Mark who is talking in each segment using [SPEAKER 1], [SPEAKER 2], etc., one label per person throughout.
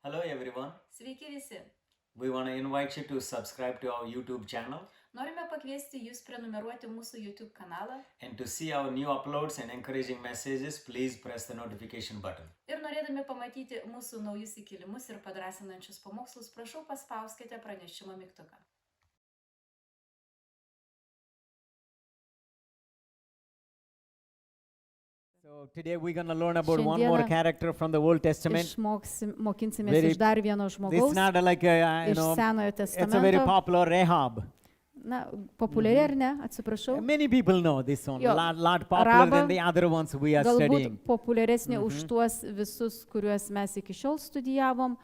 [SPEAKER 1] Hello everyone.
[SPEAKER 2] Sveiki visi.
[SPEAKER 1] We want to invite you to subscribe to our YouTube channel
[SPEAKER 2] Norime pakviesti jūs prenumeruoti mūsų YouTube kanalą
[SPEAKER 1] and to see our new uploads and encouraging messages, please press the notification button.
[SPEAKER 2] ir norėdami pamatyti mūsų naujus įkėlimus ir padrasinančius pamokslus, prašau paspauskite pranešimo mygtuką.
[SPEAKER 3] So today we're going to learn about one more character from the Old Testament.
[SPEAKER 2] Mokinsimės
[SPEAKER 3] Very-
[SPEAKER 2] iš dar vieno
[SPEAKER 3] This is
[SPEAKER 2] žmogaus
[SPEAKER 3] not like a,
[SPEAKER 2] iš Senojo
[SPEAKER 3] it's a very
[SPEAKER 2] testamento.
[SPEAKER 3] popular Rahab.
[SPEAKER 2] Na, populiari ar ne? Atsiprašau.
[SPEAKER 3] Many people know this one.
[SPEAKER 2] Jo,
[SPEAKER 3] Lot popular
[SPEAKER 2] Rahaba
[SPEAKER 3] than the other ones we are
[SPEAKER 2] Galbūt
[SPEAKER 3] studying.
[SPEAKER 2] populiaresnė už tuos visus, kuriuos mes iki šiol studijavom.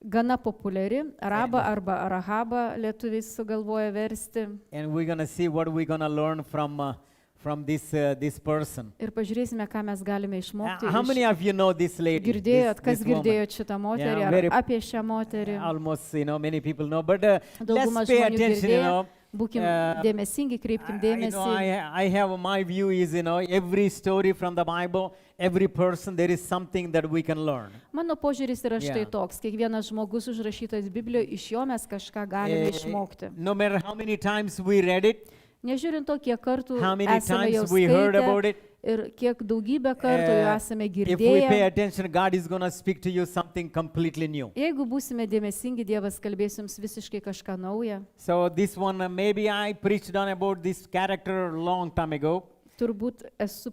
[SPEAKER 2] Gana populiari. Rahaba arba Rahaba lietuviai sugalvoja versti.
[SPEAKER 3] And we're going to see what we're going to learn from this person.
[SPEAKER 2] Ir pažiūrėsime, ką mes galime išmokti.
[SPEAKER 3] How many of you know this lady?
[SPEAKER 2] Girdėjot, kas
[SPEAKER 3] this woman?
[SPEAKER 2] girdėjot šitą moterį,
[SPEAKER 3] Yeah,
[SPEAKER 2] ar
[SPEAKER 3] very-
[SPEAKER 2] apie šią moterį.
[SPEAKER 3] Almost, many people know. But
[SPEAKER 2] Dauguma
[SPEAKER 3] let's pay
[SPEAKER 2] žmonių
[SPEAKER 3] attention,
[SPEAKER 2] girdėjo. Būkim
[SPEAKER 3] uh,
[SPEAKER 2] dėmesingi, kreipkim dėmesį.
[SPEAKER 3] I have my view is, every story from the Bible, every person, there is something that we can learn.
[SPEAKER 2] Mano požiūris yra štai
[SPEAKER 3] Yeah.
[SPEAKER 2] toks. Kiekvienas žmogus užrašytas Biblijoje, iš jo mes kažką galime išmokti.
[SPEAKER 3] No matter how many times we read it,
[SPEAKER 2] Nežiūrint to, kiek kartų
[SPEAKER 3] how many
[SPEAKER 2] esame jau
[SPEAKER 3] times we heard about
[SPEAKER 2] skaitę
[SPEAKER 3] it,
[SPEAKER 2] ir kiek daugybę kartų jau esame
[SPEAKER 3] if we pay
[SPEAKER 2] girdėję.
[SPEAKER 3] attention, God is going to speak to you something completely new.
[SPEAKER 2] Jeigu būsime dėmesingi, Dievas kalbės jums visiškai kažką naują.
[SPEAKER 3] So this one, maybe I preached on about this character a long time ago.
[SPEAKER 2] Turbūt esu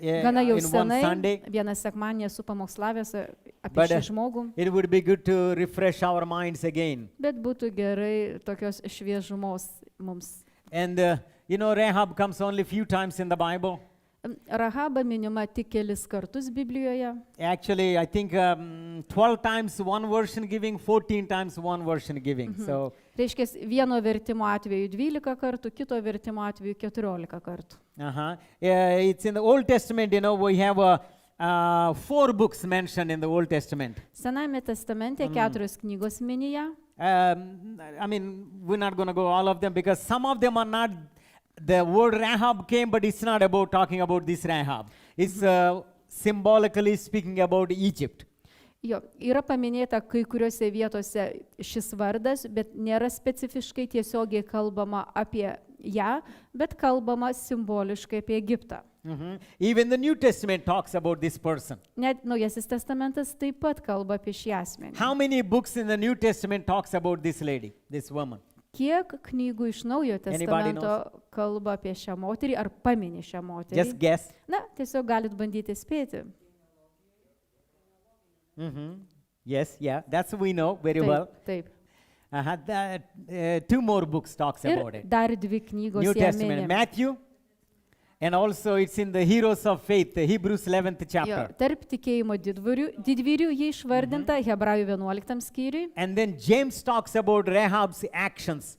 [SPEAKER 3] Yeah,
[SPEAKER 2] gana jau
[SPEAKER 3] in one
[SPEAKER 2] senai,
[SPEAKER 3] Sunday.
[SPEAKER 2] vieną sekmanį esu pamokslavęs apie
[SPEAKER 3] But,
[SPEAKER 2] šį žmogų,
[SPEAKER 3] It would be good to refresh our minds again.
[SPEAKER 2] bet būtų gerai tokios šviežumos mums.
[SPEAKER 3] And Rahab comes only few times in the Bible.
[SPEAKER 2] Rahaba minima tik kelis kartus Biblijoje.
[SPEAKER 3] Actually, I think 12 times one version giving, 14 times one version giving. So
[SPEAKER 2] Reiškia, vieno vertimo atveju 12 kartų, kito vertimo atveju 14 kartų.
[SPEAKER 3] it's in the Old Testament, we have 4 books mentioned in the Old Testament.
[SPEAKER 2] Senajame testamente 4 knygos minija.
[SPEAKER 3] We're not going to go all of them because some of them are not, the word Rahab came, but it's not about talking about this Rahab. It's symbolically speaking about Egypt.
[SPEAKER 2] Jo, yra paminėta kai kuriuose vietose šis vardas, bet nėra specifiškai tiesiogiai kalbama apie ją, bet kalbama simboliškai apie Egiptą.
[SPEAKER 3] Even the New Testament talks about this person.
[SPEAKER 2] Net Naujasis testamentas taip pat kalba apie šį asmenį.
[SPEAKER 3] How many books in the New Testament talks about this lady, this woman?
[SPEAKER 2] Kiek knygų iš Naujojo
[SPEAKER 3] Anybody
[SPEAKER 2] testamento kalba apie šią moterį ar pamini šią moterį?
[SPEAKER 3] Just guess.
[SPEAKER 2] Na, tiesiog galit bandyti spėti.
[SPEAKER 3] Yes, yeah, that's we know very well.
[SPEAKER 2] Taip.
[SPEAKER 3] Two more books talks
[SPEAKER 2] Ir
[SPEAKER 3] about it.
[SPEAKER 2] dar 2 knygos
[SPEAKER 3] New
[SPEAKER 2] ją
[SPEAKER 3] Testament,
[SPEAKER 2] mini.
[SPEAKER 3] Matthew, and also it's in the Heroes of Faith, the Hebrews 11th
[SPEAKER 2] Jo,
[SPEAKER 3] chapter.
[SPEAKER 2] tarp tikėjimo didvyrių jį išvardinta Hebrajų 11 skyriui.
[SPEAKER 3] And then James talks about Rahab's actions.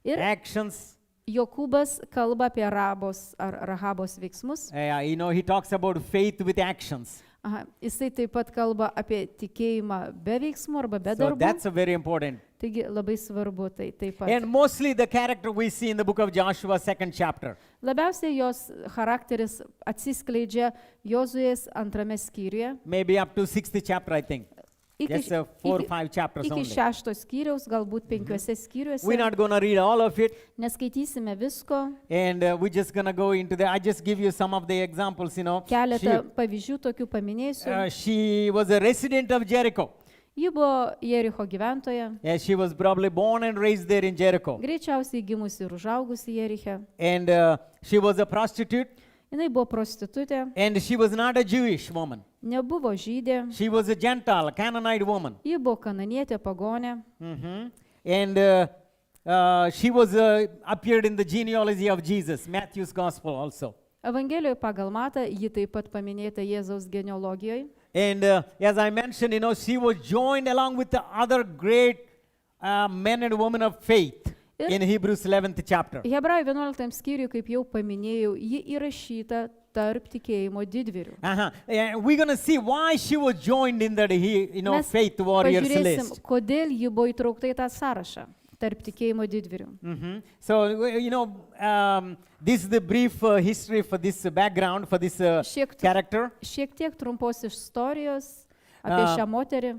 [SPEAKER 2] Ir
[SPEAKER 3] Actions.
[SPEAKER 2] Jokūbas kalba apie Rahabos veiksmus.
[SPEAKER 3] He talks about faith with actions.
[SPEAKER 2] Aha, jisai taip pat kalba apie tikėjimą be veiksmų arba be
[SPEAKER 3] So
[SPEAKER 2] darbų.
[SPEAKER 3] that's a very important.
[SPEAKER 2] Taigi labai svarbu tai taip pat.
[SPEAKER 3] And mostly the character we see in the book of Joshua, 2nd chapter.
[SPEAKER 2] Labiausiai jos charakteris atsiskleidžia Jozuės 2 skyriuje.
[SPEAKER 3] Maybe up to 6th chapter, I think.
[SPEAKER 2] Iki,
[SPEAKER 3] Just 4 or 5 chapters
[SPEAKER 2] iki
[SPEAKER 3] only.
[SPEAKER 2] 6 skyriaus, galbūt 5 skyriuose.
[SPEAKER 3] We're not going to read all of it.
[SPEAKER 2] Neskaitysime visko.
[SPEAKER 3] And we're just going to go into the, I just give you some of the examples,
[SPEAKER 2] Keletą pavyzdžių tokių paminėsiu.
[SPEAKER 3] She was a resident of Jericho.
[SPEAKER 2] Ji buvo Jericho gyventoja.
[SPEAKER 3] Yeah, she was probably born and raised there in Jericho.
[SPEAKER 2] Greičiausiai gimusi ir užaugusi Jeriche.
[SPEAKER 3] And she was a prostitute.
[SPEAKER 2] Jinai buvo prostitutė,
[SPEAKER 3] And she was not a Jewish woman.
[SPEAKER 2] nebuvo žydė,
[SPEAKER 3] She was a Gentile, a Canaanite woman.
[SPEAKER 2] ji buvo kananietė, pagonė.
[SPEAKER 3] And she was appeared in the genealogy of Jesus, Matthew's gospel also.
[SPEAKER 2] Evangelijoje pagal Matą ji taip pat paminėta Jėzaus genealogijoje.
[SPEAKER 3] And as I mentioned, she was joined along with the other great men and women of faith in Hebrews 11th chapter.
[SPEAKER 2] Hebrajų 11 skyriui, kaip jau paminėjau, ji įrašyta tarp tikėjimo didvyrių.
[SPEAKER 3] And we're going to see why she was joined in that
[SPEAKER 2] Mes
[SPEAKER 3] faith warriors
[SPEAKER 2] pažiūrėsim,
[SPEAKER 3] list.
[SPEAKER 2] kodėl ji buvo įtraukta į tą sąrašą tarp tikėjimo didvyrių.
[SPEAKER 3] So, this is the brief history for this background, for this
[SPEAKER 2] Šiek
[SPEAKER 3] character.
[SPEAKER 2] tiek trumpos istorijos apie šią moterį.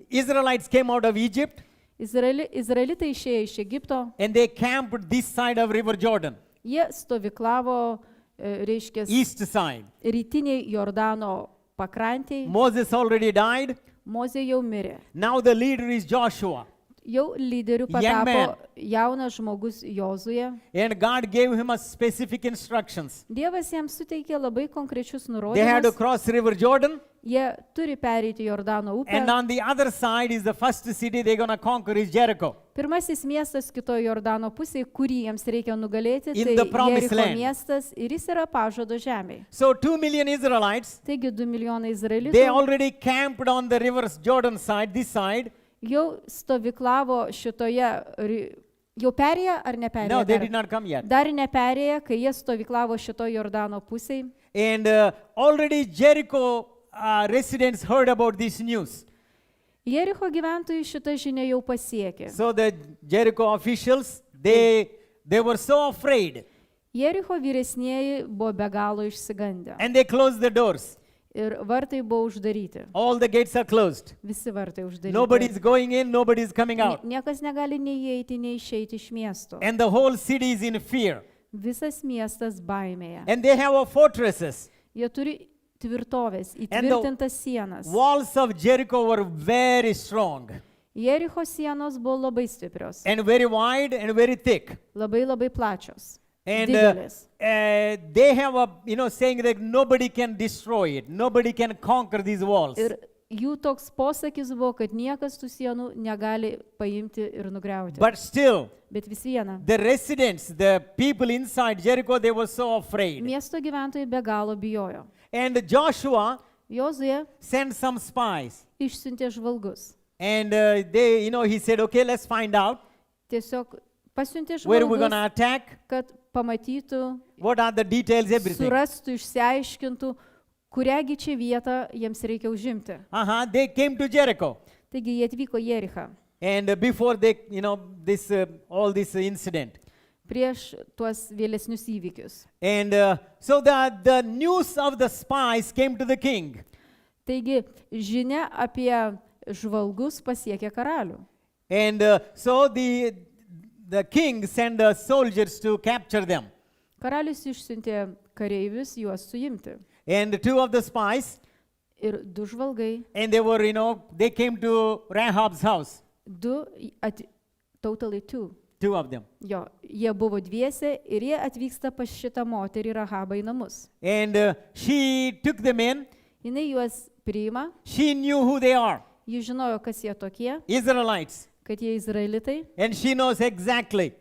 [SPEAKER 3] Israelites came out of Egypt
[SPEAKER 2] Izraelitai išėjo iš Egipto,
[SPEAKER 3] and they camped this side of River Jordan,
[SPEAKER 2] jie stovyklavo, reiškia,
[SPEAKER 3] east side.
[SPEAKER 2] rytiniai Jordano pakrantėje.
[SPEAKER 3] Moses already died.
[SPEAKER 2] Mozė jau mirė.
[SPEAKER 3] Now the leader is Joshua.
[SPEAKER 2] Jau lyderiu
[SPEAKER 3] Young
[SPEAKER 2] patapo
[SPEAKER 3] man.
[SPEAKER 2] jaunas žmogus Jozuje.
[SPEAKER 3] And God gave him a specific instructions.
[SPEAKER 2] Dievas jam suteikė labai konkrečius
[SPEAKER 3] They had to
[SPEAKER 2] nurodymus.
[SPEAKER 3] cross River Jordan.
[SPEAKER 2] Jie turi pereiti Jordano
[SPEAKER 3] And
[SPEAKER 2] upę.
[SPEAKER 3] on the other side is the first city they're going to conquer is Jericho.
[SPEAKER 2] Pirmasis miestas kitoje Jordano pusėje, kurį jiems reikia nugalėti,
[SPEAKER 3] In
[SPEAKER 2] tai
[SPEAKER 3] the promised
[SPEAKER 2] Jericho
[SPEAKER 3] land.
[SPEAKER 2] miestas ir jis yra pažado žemėje.
[SPEAKER 3] So 2 million Israelites,
[SPEAKER 2] Taigi 2 milijonai
[SPEAKER 3] they
[SPEAKER 2] izraelitų
[SPEAKER 3] already camped on the River Jordan side, this side.
[SPEAKER 2] jau stovyklavo šitoje, jau perėję ar
[SPEAKER 3] No,
[SPEAKER 2] neperėję?
[SPEAKER 3] they did not come yet.
[SPEAKER 2] Dar neperėję, kai jie stovyklavo šitoje Jordano pusėje.
[SPEAKER 3] And already Jericho residents heard about this news.
[SPEAKER 2] Jericho gyventojai šitą žinią jau pasiekė.
[SPEAKER 3] So the Jericho officials, they were so afraid
[SPEAKER 2] Jericho vyresnieji buvo be galo išsigandę.
[SPEAKER 3] and they closed the doors.
[SPEAKER 2] Ir vartai buvo uždaryti.
[SPEAKER 3] All the gates are closed.
[SPEAKER 2] Visi vartai uždaryti.
[SPEAKER 3] Nobody is going in, nobody is coming out.
[SPEAKER 2] Niekas negali nei įeiti, nei išeiti iš miesto.
[SPEAKER 3] And the whole city is in fear.
[SPEAKER 2] Visas miestas baimėje.
[SPEAKER 3] And they have fortresses.
[SPEAKER 2] Jie turi tvirtovės,
[SPEAKER 3] And the
[SPEAKER 2] įtvirtintas sienas.
[SPEAKER 3] walls of Jericho were very strong
[SPEAKER 2] Jericho sienos buvo labai stiprios,
[SPEAKER 3] and very wide and very thick.
[SPEAKER 2] labai plačios,
[SPEAKER 3] And
[SPEAKER 2] didelės.
[SPEAKER 3] they have a, saying that nobody can destroy it. Nobody can conquer these walls.
[SPEAKER 2] Ir jų toks posakis buvo, kad niekas tų sienų negali paimti ir nugriauti.
[SPEAKER 3] But still,
[SPEAKER 2] Bet vis viena,
[SPEAKER 3] the residents, the people inside Jericho, they were so afraid.
[SPEAKER 2] miesto gyventojai be galo bijojo.
[SPEAKER 3] And Joshua
[SPEAKER 2] Jozue
[SPEAKER 3] sent some spies.
[SPEAKER 2] išsiuntė žvalgus.
[SPEAKER 3] And he said, okay, let's find out
[SPEAKER 2] Tiesiog pasiuntė
[SPEAKER 3] where we're going
[SPEAKER 2] žvalgus,
[SPEAKER 3] to attack,
[SPEAKER 2] kad pamatytų,
[SPEAKER 3] what are the details, everything.
[SPEAKER 2] surastų, išsiaiškintų, kuriągi čia vietą jiems reikia užimti.
[SPEAKER 3] They came to Jericho.
[SPEAKER 2] Taigi jie atvyko į Jerichą.
[SPEAKER 3] And before they, this all this incident.
[SPEAKER 2] Prieš tuos vėlesnius įvykius.
[SPEAKER 3] And so the news of the spies came to the king.
[SPEAKER 2] Taigi žinia apie žvalgus pasiekė karalių.
[SPEAKER 3] And so the king sent the soldiers to capture them.
[SPEAKER 2] Karalius išsiuntė kareivius juos suimti.
[SPEAKER 3] And 2 of the spies,
[SPEAKER 2] Ir 2 žvalgai,
[SPEAKER 3] and they were, they came to Rahab's house.
[SPEAKER 2] 2, totally 2.
[SPEAKER 3] 2 of them.
[SPEAKER 2] Jo, jie buvo dviese ir jie atvyksta pas šitą moterį Rahabą į namus.
[SPEAKER 3] And she took them in.
[SPEAKER 2] Jinai juos priima,
[SPEAKER 3] She knew who they are,
[SPEAKER 2] ji žinojo, kas jie tokie,
[SPEAKER 3] Israelites.
[SPEAKER 2] kad jie izraelitai,
[SPEAKER 3] And she knows exactly.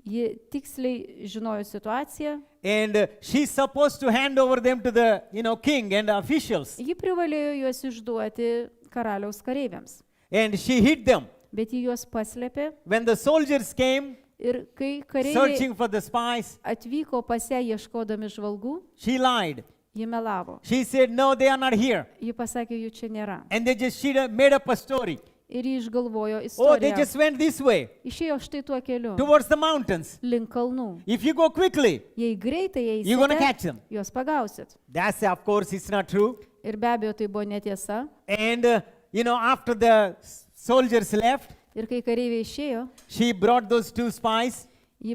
[SPEAKER 2] ji tiksliai žinojo situaciją,
[SPEAKER 3] And she's supposed to hand over them to the, king and the officials.
[SPEAKER 2] ji privalėjo juos išduoti karaliaus kareiviams.
[SPEAKER 3] And she hid them.
[SPEAKER 2] Bet ji juos paslėpė
[SPEAKER 3] When the soldiers came
[SPEAKER 2] ir kai kareiviai
[SPEAKER 3] searching for the spies,
[SPEAKER 2] atvyko pas ją ieškodami žvalgų,
[SPEAKER 3] she lied.
[SPEAKER 2] ji melavo.
[SPEAKER 3] She said, no, they are not here.
[SPEAKER 2] Ji pasakė, jų čia nėra.
[SPEAKER 3] And she made up a story.
[SPEAKER 2] Ir ji išgalvojo
[SPEAKER 3] Oh, they
[SPEAKER 2] istoriją.
[SPEAKER 3] just went this way,
[SPEAKER 2] Išėjo štai tuo keliu,
[SPEAKER 3] towards the mountains.
[SPEAKER 2] link kalnų.
[SPEAKER 3] If you go quickly,
[SPEAKER 2] Jei greitai
[SPEAKER 3] you're going to
[SPEAKER 2] eisite,
[SPEAKER 3] catch them.
[SPEAKER 2] juos pagausit.
[SPEAKER 3] That's, of course, it's not true.
[SPEAKER 2] Ir be abejo, tai buvo netiesa.
[SPEAKER 3] And, after the soldiers left,
[SPEAKER 2] Ir kai kareiviai išėjo,
[SPEAKER 3] she brought those 2 spies
[SPEAKER 2] ji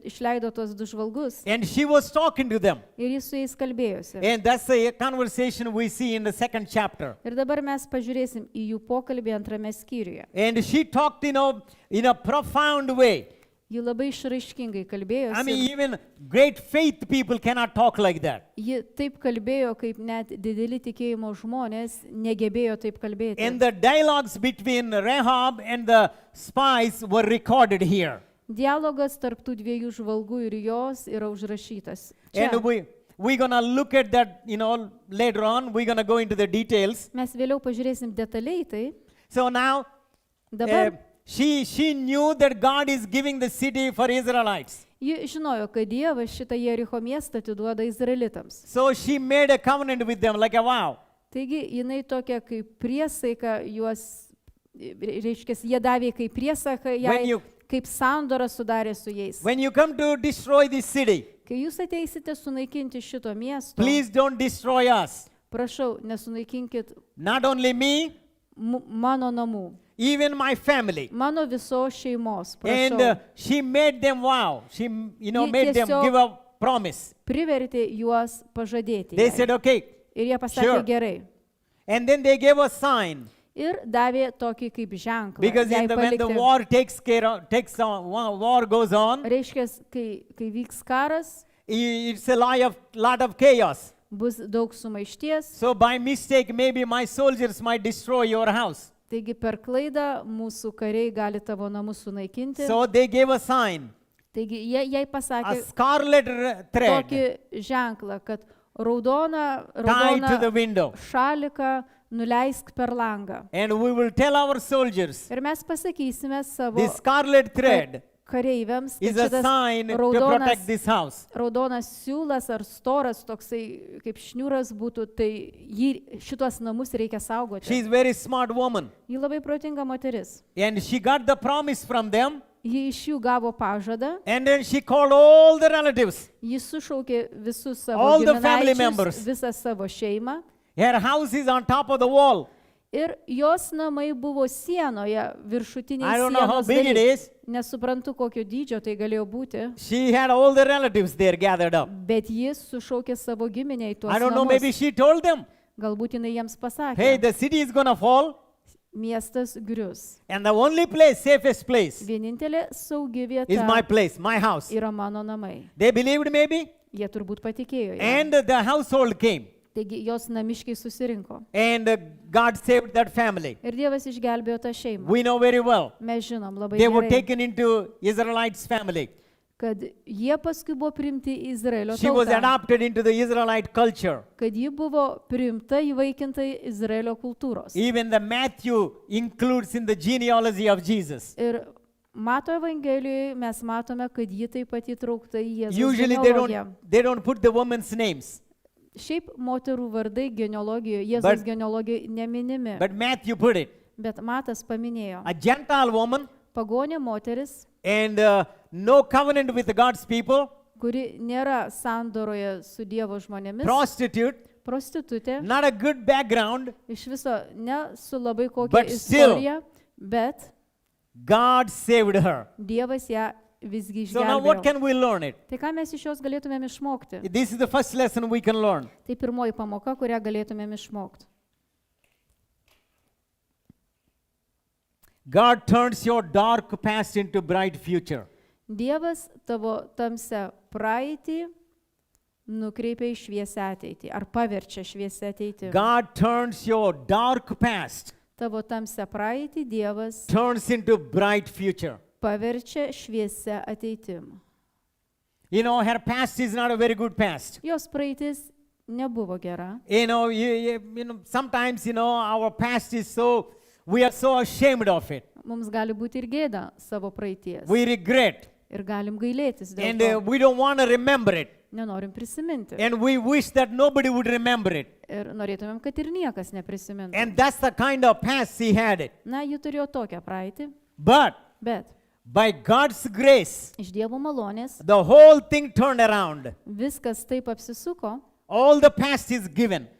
[SPEAKER 2] išleido tuos 2 žvalgus
[SPEAKER 3] and she was talking to them.
[SPEAKER 2] ir jis su jais kalbėjosi.
[SPEAKER 3] And that's a conversation we see in the 2nd chapter.
[SPEAKER 2] Ir dabar mes pažiūrėsim į jų pokalbį 2 skyriuje.
[SPEAKER 3] And she talked, in a profound way.
[SPEAKER 2] Ji labai išraiškingai
[SPEAKER 3] I mean,
[SPEAKER 2] kalbėjosi.
[SPEAKER 3] even great faith people cannot talk like that.
[SPEAKER 2] Ji taip kalbėjo, kaip net dideli tikėjimo žmonės negebėjo taip kalbėti.
[SPEAKER 3] And the dialogues between Rahab and the spies were recorded here.
[SPEAKER 2] Dialogas tarp tų 2 žvalgų ir jos yra užrašytas. Čia.
[SPEAKER 3] And we're going to look at that, later on. We're going to go into the details.
[SPEAKER 2] Mes vėliau pažiūrėsim detaliai tai.
[SPEAKER 3] So now,
[SPEAKER 2] Dabar
[SPEAKER 3] she knew that God is giving the city for Israelites.
[SPEAKER 2] ji žinojo, kad Dievas šitą Jericho miestą atiduoda izraelitams.
[SPEAKER 3] So she made a covenant with them, like a vow.
[SPEAKER 2] Taigi jinai tokia kaip priesaika juos, reiškia, jie davė kaip priesaika, kaip sandorą sudarė su jais.
[SPEAKER 3] When you come to destroy this city,
[SPEAKER 2] Kai jūs ateisite sunaikinti šito miesto,
[SPEAKER 3] please don't destroy us.
[SPEAKER 2] prašau, nesunaikinkit
[SPEAKER 3] Not only me,
[SPEAKER 2] mano namų,
[SPEAKER 3] even my family.
[SPEAKER 2] mano visos šeimos.
[SPEAKER 3] And
[SPEAKER 2] Prašau,
[SPEAKER 3] she made them vow. She,
[SPEAKER 2] Ji
[SPEAKER 3] made them
[SPEAKER 2] tiesiog-
[SPEAKER 3] give a promise.
[SPEAKER 2] privertė juos pažadėti.
[SPEAKER 3] They
[SPEAKER 2] jai.
[SPEAKER 3] said, okay.
[SPEAKER 2] Ir jie pasakė
[SPEAKER 3] sure.
[SPEAKER 2] gerai.
[SPEAKER 3] And then they gave a sign.
[SPEAKER 2] Ir davė tokį kaip ženklą.
[SPEAKER 3] Because
[SPEAKER 2] jai
[SPEAKER 3] when the
[SPEAKER 2] palikti.
[SPEAKER 3] war takes on, war goes on,
[SPEAKER 2] Reiškia, kai vyks karas,
[SPEAKER 3] it's a lot of chaos.
[SPEAKER 2] bus daug sumaišties.
[SPEAKER 3] So by mistake, maybe my soldiers might destroy your house.
[SPEAKER 2] Taigi per klaidą mūsų kariai gali tavo namus sunaikinti.
[SPEAKER 3] So they gave a sign,
[SPEAKER 2] Taigi jai
[SPEAKER 3] a
[SPEAKER 2] pasakė
[SPEAKER 3] scarlet thread
[SPEAKER 2] tokį ženklą, kad raudoną
[SPEAKER 3] tied to the window.
[SPEAKER 2] šaliką nuleisk per langą.
[SPEAKER 3] And we will tell our soldiers,
[SPEAKER 2] Ir mes pasakysime savo
[SPEAKER 3] this scarlet thread
[SPEAKER 2] kareiviams,
[SPEAKER 3] is
[SPEAKER 2] kad
[SPEAKER 3] a
[SPEAKER 2] šitas
[SPEAKER 3] sign to protect this house.
[SPEAKER 2] raudonas siūlas ar storas toksai kaip šniūras būtų, tai šitos namus reikia saugoti.
[SPEAKER 3] She is very smart woman.
[SPEAKER 2] Ji labai protinga moteris.
[SPEAKER 3] And she got the promise from them.
[SPEAKER 2] Ji iš jų gavo pažadą,
[SPEAKER 3] And then she called all the relatives.
[SPEAKER 2] ji sušaukė visus savo
[SPEAKER 3] All the family
[SPEAKER 2] giminaičius,
[SPEAKER 3] members.
[SPEAKER 2] visą savo šeimą.
[SPEAKER 3] Her house is on top of the wall.
[SPEAKER 2] Ir jos namai buvo sienoje, viršutinėje
[SPEAKER 3] I don't know how
[SPEAKER 2] sienos
[SPEAKER 3] big it
[SPEAKER 2] daly.
[SPEAKER 3] is.
[SPEAKER 2] Nesuprantu, kokio dydžio tai galėjo būti,
[SPEAKER 3] She had all the relatives there gathered up.
[SPEAKER 2] bet jis sušaukė savo giminę į tuos
[SPEAKER 3] I don't know, maybe
[SPEAKER 2] namus.
[SPEAKER 3] she told them,
[SPEAKER 2] Galbūt jinai jiems pasakė,
[SPEAKER 3] hey, the city is going to fall.
[SPEAKER 2] miestas grius.
[SPEAKER 3] And the only place, safest place,
[SPEAKER 2] Vienintelė saugi
[SPEAKER 3] is my
[SPEAKER 2] vieta
[SPEAKER 3] place, my house.
[SPEAKER 2] yra mano namai.
[SPEAKER 3] They believed maybe.
[SPEAKER 2] Jie turbūt patikėjo. jam.
[SPEAKER 3] And the household came.
[SPEAKER 2] Taigi jos namiškiai susirinko.
[SPEAKER 3] And God saved that family.
[SPEAKER 2] Ir Dievas išgelbėjo tą šeimą.
[SPEAKER 3] We know very well.
[SPEAKER 2] Mes žinom labai
[SPEAKER 3] They were
[SPEAKER 2] gerai,
[SPEAKER 3] taken into Israelites' family.
[SPEAKER 2] kad jie paskui buvo priimti į Izraelio
[SPEAKER 3] She was
[SPEAKER 2] tautą.
[SPEAKER 3] adopted into the Israelite culture.
[SPEAKER 2] Kad ji buvo priimta įvaikinta į Izraelio kultūros.
[SPEAKER 3] Even the Matthew includes in the genealogy of Jesus.
[SPEAKER 2] Ir Mato Evangelijoje mes matome, kad ji taip pat įtraukta į Jėzaus
[SPEAKER 3] Usually
[SPEAKER 2] genealogiją.
[SPEAKER 3] they don't put the women's names.
[SPEAKER 2] Šiaip moterų vardai genealogijoje, Jėzaus
[SPEAKER 3] But-
[SPEAKER 2] genealogijoje neminimi,
[SPEAKER 3] But Matthew put it.
[SPEAKER 2] bet Matas paminėjo.
[SPEAKER 3] A Gentile woman
[SPEAKER 2] Pagonė moteris,
[SPEAKER 3] and no covenant with God's people,
[SPEAKER 2] kuri nėra sandoroje su Dievo žmonėmis,
[SPEAKER 3] prostitute,
[SPEAKER 2] prostitutė,
[SPEAKER 3] not a good background.
[SPEAKER 2] iš viso ne su labai kokia
[SPEAKER 3] But still-
[SPEAKER 2] istorija, bet
[SPEAKER 3] God saved her.
[SPEAKER 2] Dievas ją visgi
[SPEAKER 3] So now what
[SPEAKER 2] išgelbėjo.
[SPEAKER 3] can we learn it?
[SPEAKER 2] Tai ką mes iš jos galėtumėm išmokti?
[SPEAKER 3] This is the first lesson we can learn.
[SPEAKER 2] Tai pirmoji pamoka, kurią galėtumėm išmokti.
[SPEAKER 3] God turns your dark past into bright future.
[SPEAKER 2] Dievas tavo tamsią praeitį nukreipia į šviesią ateitį, ar paverčia šviesią ateitį.
[SPEAKER 3] God turns your dark past,
[SPEAKER 2] Tavo tamsią praeitį Dievas
[SPEAKER 3] turns into bright future.
[SPEAKER 2] paverčia šviesią ateitim.
[SPEAKER 3] You know, her past is not a very good past.
[SPEAKER 2] Jos praeitis nebuvo gera.
[SPEAKER 3] You know, sometimes, our past is we are so ashamed of it.
[SPEAKER 2] Mums gali būti ir gėda savo praeities.
[SPEAKER 3] We regret.
[SPEAKER 2] Ir galim gailėtis dėl
[SPEAKER 3] And
[SPEAKER 2] to.
[SPEAKER 3] we don't want to remember it.
[SPEAKER 2] Nenorim prisiminti.
[SPEAKER 3] And we wish that nobody would remember it.
[SPEAKER 2] Ir norėtumėm, kad ir niekas neprisimintų.
[SPEAKER 3] And that's the kind of past she had it.
[SPEAKER 2] Na, ji turėjo tokią praeitį,
[SPEAKER 3] But
[SPEAKER 2] bet
[SPEAKER 3] by God's grace,
[SPEAKER 2] iš Dievo malonės
[SPEAKER 3] the whole thing turned around.
[SPEAKER 2] viskas taip apsisuko,
[SPEAKER 3] All the past is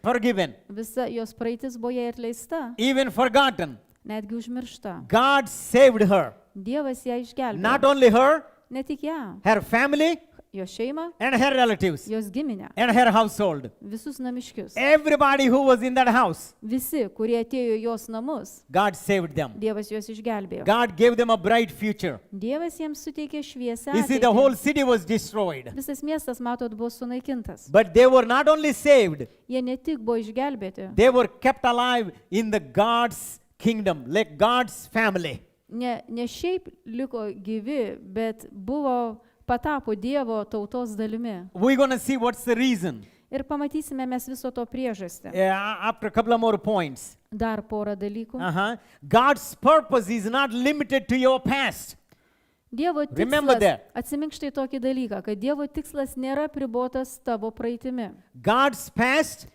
[SPEAKER 3] forgiven,
[SPEAKER 2] visa jos praeitis buvo jai atleista,
[SPEAKER 3] even forgotten.
[SPEAKER 2] netgi užmiršta.
[SPEAKER 3] God saved her.
[SPEAKER 2] Dievas ją išgelbėjo.
[SPEAKER 3] Not only her,
[SPEAKER 2] Ne tik ją,
[SPEAKER 3] her family,
[SPEAKER 2] jos šeimą,
[SPEAKER 3] and her relatives,
[SPEAKER 2] jos giminę,
[SPEAKER 3] and her household.
[SPEAKER 2] visus namiškius.
[SPEAKER 3] Everybody who was in that house,
[SPEAKER 2] Visi, kurie atėjo į jos namus,
[SPEAKER 3] God saved them.
[SPEAKER 2] Dievas juos išgelbėjo.
[SPEAKER 3] God gave them a bright future.
[SPEAKER 2] Dievas jiems suteikė šviesą
[SPEAKER 3] You see, the whole city was destroyed.
[SPEAKER 2] Visas miestas, matot, buvo sunaikintas.
[SPEAKER 3] But they were not only saved,
[SPEAKER 2] Jie ne tik buvo išgelbėti,
[SPEAKER 3] they were kept alive in the God's kingdom, like God's family.
[SPEAKER 2] ne šiaip liko gyvi, bet buvo patapo Dievo tautos dalimi.
[SPEAKER 3] We're going to see what's the reason.
[SPEAKER 2] Ir pamatysime mes viso to priežastį.
[SPEAKER 3] After a couple of more points.
[SPEAKER 2] Dar porą dalykų.
[SPEAKER 3] God's purpose is not limited to your past.
[SPEAKER 2] Dievo
[SPEAKER 3] Remember
[SPEAKER 2] tikslas,
[SPEAKER 3] that.
[SPEAKER 2] atsimink štai tokį dalyką, kad Dievo tikslas nėra pribotas tavo praeitimi.
[SPEAKER 3] God's past,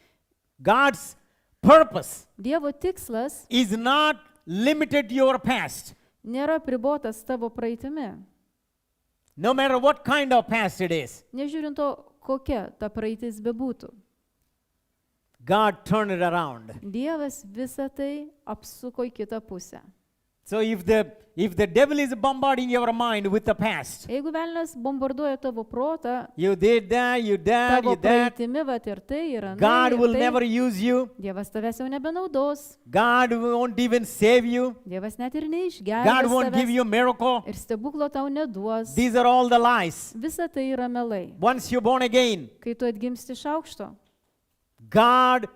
[SPEAKER 3] God's purpose
[SPEAKER 2] Dievo tikslas
[SPEAKER 3] is not limited to your past.
[SPEAKER 2] nėra pribotas tavo praeitimi.
[SPEAKER 3] No matter what kind of past it is.
[SPEAKER 2] Nežiūrint to, kokia ta praeitis bebūtų.
[SPEAKER 3] God turned it around.
[SPEAKER 2] Dievas visą tai apsuko į kitą pusę.
[SPEAKER 3] So if the devil is bombarding your mind with the past,
[SPEAKER 2] Jeigu velnias bombarduoja tavo protą,
[SPEAKER 3] you did that, you that,
[SPEAKER 2] tavo
[SPEAKER 3] you that,
[SPEAKER 2] praeitimi, vat ir tai, ir anai,
[SPEAKER 3] God
[SPEAKER 2] ir
[SPEAKER 3] will
[SPEAKER 2] tai,
[SPEAKER 3] never use you.
[SPEAKER 2] Dievas tavęs jau nebenaudos,
[SPEAKER 3] God won't even save you.
[SPEAKER 2] Dievas net ir
[SPEAKER 3] God
[SPEAKER 2] neišgelbės
[SPEAKER 3] won't give
[SPEAKER 2] tavęs
[SPEAKER 3] you a miracle.
[SPEAKER 2] ir stebuklo tau neduos.
[SPEAKER 3] These are all the lies.
[SPEAKER 2] Visa tai yra melai.
[SPEAKER 3] Once you're born again,
[SPEAKER 2] Kai tu atgimsti iš aukšto,
[SPEAKER 3] God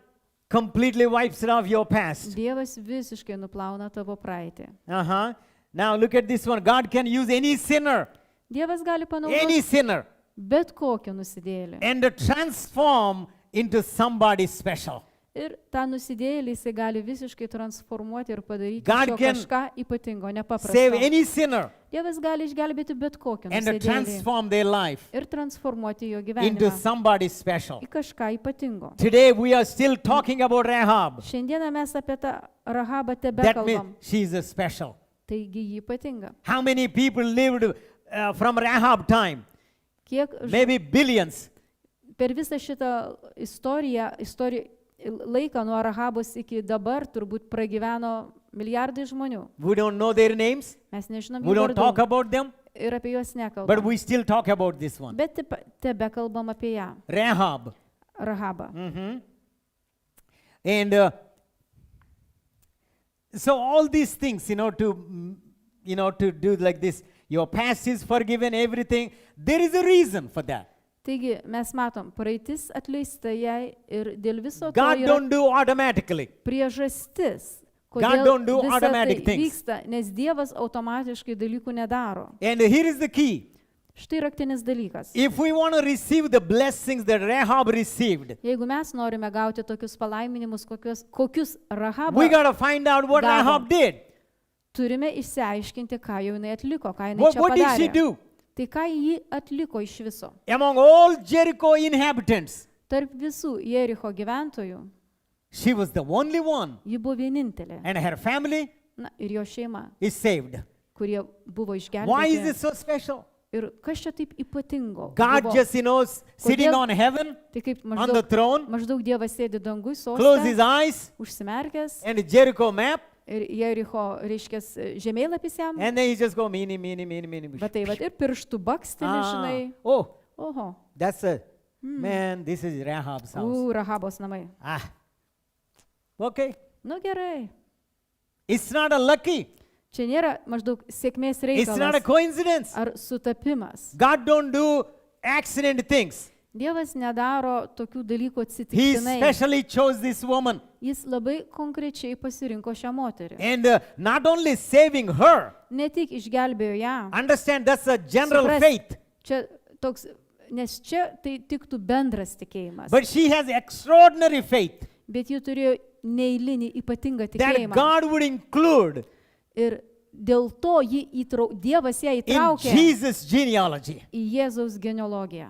[SPEAKER 3] completely wipes it off your past.
[SPEAKER 2] Dievas visiškai nuplauna tavo praeitį.
[SPEAKER 3] Uh-huh. Now look at this one. God can use any sinner,
[SPEAKER 2] Dievas gali
[SPEAKER 3] any
[SPEAKER 2] panaudoti
[SPEAKER 3] sinner,
[SPEAKER 2] bet kokį nusidėjėlį.
[SPEAKER 3] and transform into somebody special.
[SPEAKER 2] Ir tą nusidėjėlį jisai gali visiškai transformuoti ir padaryti
[SPEAKER 3] God
[SPEAKER 2] iš jo
[SPEAKER 3] can
[SPEAKER 2] kažką ypatingo,
[SPEAKER 3] Save
[SPEAKER 2] nepaprasto.
[SPEAKER 3] any sinner
[SPEAKER 2] Dievas gali išgelbėti bet kokį
[SPEAKER 3] and
[SPEAKER 2] nusidėjėlį
[SPEAKER 3] transform their life
[SPEAKER 2] ir transformuoti jo
[SPEAKER 3] into
[SPEAKER 2] gyvenimą
[SPEAKER 3] somebody special.
[SPEAKER 2] į kažką ypatingo.
[SPEAKER 3] Today we are still talking about Rahab.
[SPEAKER 2] Šiandieną mes apie tą Rahabą
[SPEAKER 3] That
[SPEAKER 2] tebekalbam.
[SPEAKER 3] means she is a special.
[SPEAKER 2] Taigi ji ypatinga.
[SPEAKER 3] How many people lived from Rahab time?
[SPEAKER 2] Kiek
[SPEAKER 3] Maybe billions.
[SPEAKER 2] per visą šitą laiką nuo Rahabos iki dabar turbūt pragyveno milijardai žmonių.
[SPEAKER 3] We don't know their names.
[SPEAKER 2] Mes nežinom
[SPEAKER 3] We
[SPEAKER 2] jų
[SPEAKER 3] don't talk
[SPEAKER 2] vardų
[SPEAKER 3] about them.
[SPEAKER 2] ir apie juos
[SPEAKER 3] But
[SPEAKER 2] nekalbam.
[SPEAKER 3] we still talk about this one.
[SPEAKER 2] Bet tebekalbam apie ją,
[SPEAKER 3] Rahab.
[SPEAKER 2] Rahabą.
[SPEAKER 3] And so all these things, to do like this, your past is forgiven, everything. There is a reason for that.
[SPEAKER 2] Taigi mes matom, praeitis atleista jai ir dėl viso to
[SPEAKER 3] God
[SPEAKER 2] yra
[SPEAKER 3] don't do automatically.
[SPEAKER 2] priežastis,
[SPEAKER 3] God
[SPEAKER 2] kodėl
[SPEAKER 3] don't do
[SPEAKER 2] visa tai
[SPEAKER 3] automatic things.
[SPEAKER 2] vyksta, nes Dievas automatiškai dalykų nedaro.
[SPEAKER 3] And here is the key.
[SPEAKER 2] Štai raktinis dalykas.
[SPEAKER 3] If we want to receive the blessings that Rahab received,
[SPEAKER 2] Jeigu mes norime gauti tokius palaiminimus, kokius Rahaba
[SPEAKER 3] we got to find out what
[SPEAKER 2] gavo,
[SPEAKER 3] Rahab did.
[SPEAKER 2] turime išsiaiškinti, ką jau jinai atliko, ką jinai
[SPEAKER 3] What,
[SPEAKER 2] čia
[SPEAKER 3] what did she
[SPEAKER 2] padarė.
[SPEAKER 3] do?
[SPEAKER 2] Tai ką ji atliko iš viso?
[SPEAKER 3] Among all Jericho inhabitants,
[SPEAKER 2] Tarp visų Jericho gyventojų,
[SPEAKER 3] she was the only one,
[SPEAKER 2] ji buvo vienintelė.
[SPEAKER 3] and her family
[SPEAKER 2] Na, ir jo šeima,
[SPEAKER 3] is saved.
[SPEAKER 2] kurie buvo
[SPEAKER 3] Why is
[SPEAKER 2] išgelbėti.
[SPEAKER 3] it so special?
[SPEAKER 2] Ir kas čia taip ypatingo?
[SPEAKER 3] God
[SPEAKER 2] buvo?
[SPEAKER 3] just, sitting
[SPEAKER 2] Kodėl-
[SPEAKER 3] on heaven,
[SPEAKER 2] Tai kaip
[SPEAKER 3] on the throne,
[SPEAKER 2] maždaug Dievas sėdi dangui,
[SPEAKER 3] close his
[SPEAKER 2] sostė,
[SPEAKER 3] eyes,
[SPEAKER 2] užsimerkęs
[SPEAKER 3] and Jericho map,
[SPEAKER 2] ir Jericho, reiškia, žemėlapis jam.
[SPEAKER 3] and then he just go, mini.
[SPEAKER 2] Bet tai va ir pirštų baksteli, žinai.
[SPEAKER 3] Oh,
[SPEAKER 2] Oho,
[SPEAKER 3] that's man, this is Rahab's house.
[SPEAKER 2] Rahabos namai.
[SPEAKER 3] Okay.
[SPEAKER 2] Nu gerai.
[SPEAKER 3] It's not a lucky.
[SPEAKER 2] Čia nėra maždaug sėkmės
[SPEAKER 3] It's not a
[SPEAKER 2] reikalas
[SPEAKER 3] coincidence.
[SPEAKER 2] ar sutapimas.
[SPEAKER 3] God don't do accident things.
[SPEAKER 2] Dievas nedaro tokių dalykų
[SPEAKER 3] He
[SPEAKER 2] atsitiktinai.
[SPEAKER 3] specially chose this woman.
[SPEAKER 2] Jis labai konkrečiai pasirinko šią moterį.
[SPEAKER 3] And not only saving her,
[SPEAKER 2] Ne tik išgelbėjo ją.
[SPEAKER 3] understand that's a general
[SPEAKER 2] Suprask,
[SPEAKER 3] faith,
[SPEAKER 2] Čia toks, nes čia tai tiktų bendras tikėjimas.
[SPEAKER 3] but she has extraordinary faith
[SPEAKER 2] Bet ji turėjo neeilinį ypatingą
[SPEAKER 3] that
[SPEAKER 2] tikėjimą.
[SPEAKER 3] God would include
[SPEAKER 2] Ir dėl to Dievas ją
[SPEAKER 3] in
[SPEAKER 2] įtraukė
[SPEAKER 3] Jesus' genealogy.
[SPEAKER 2] į Jėzaus genealogiją.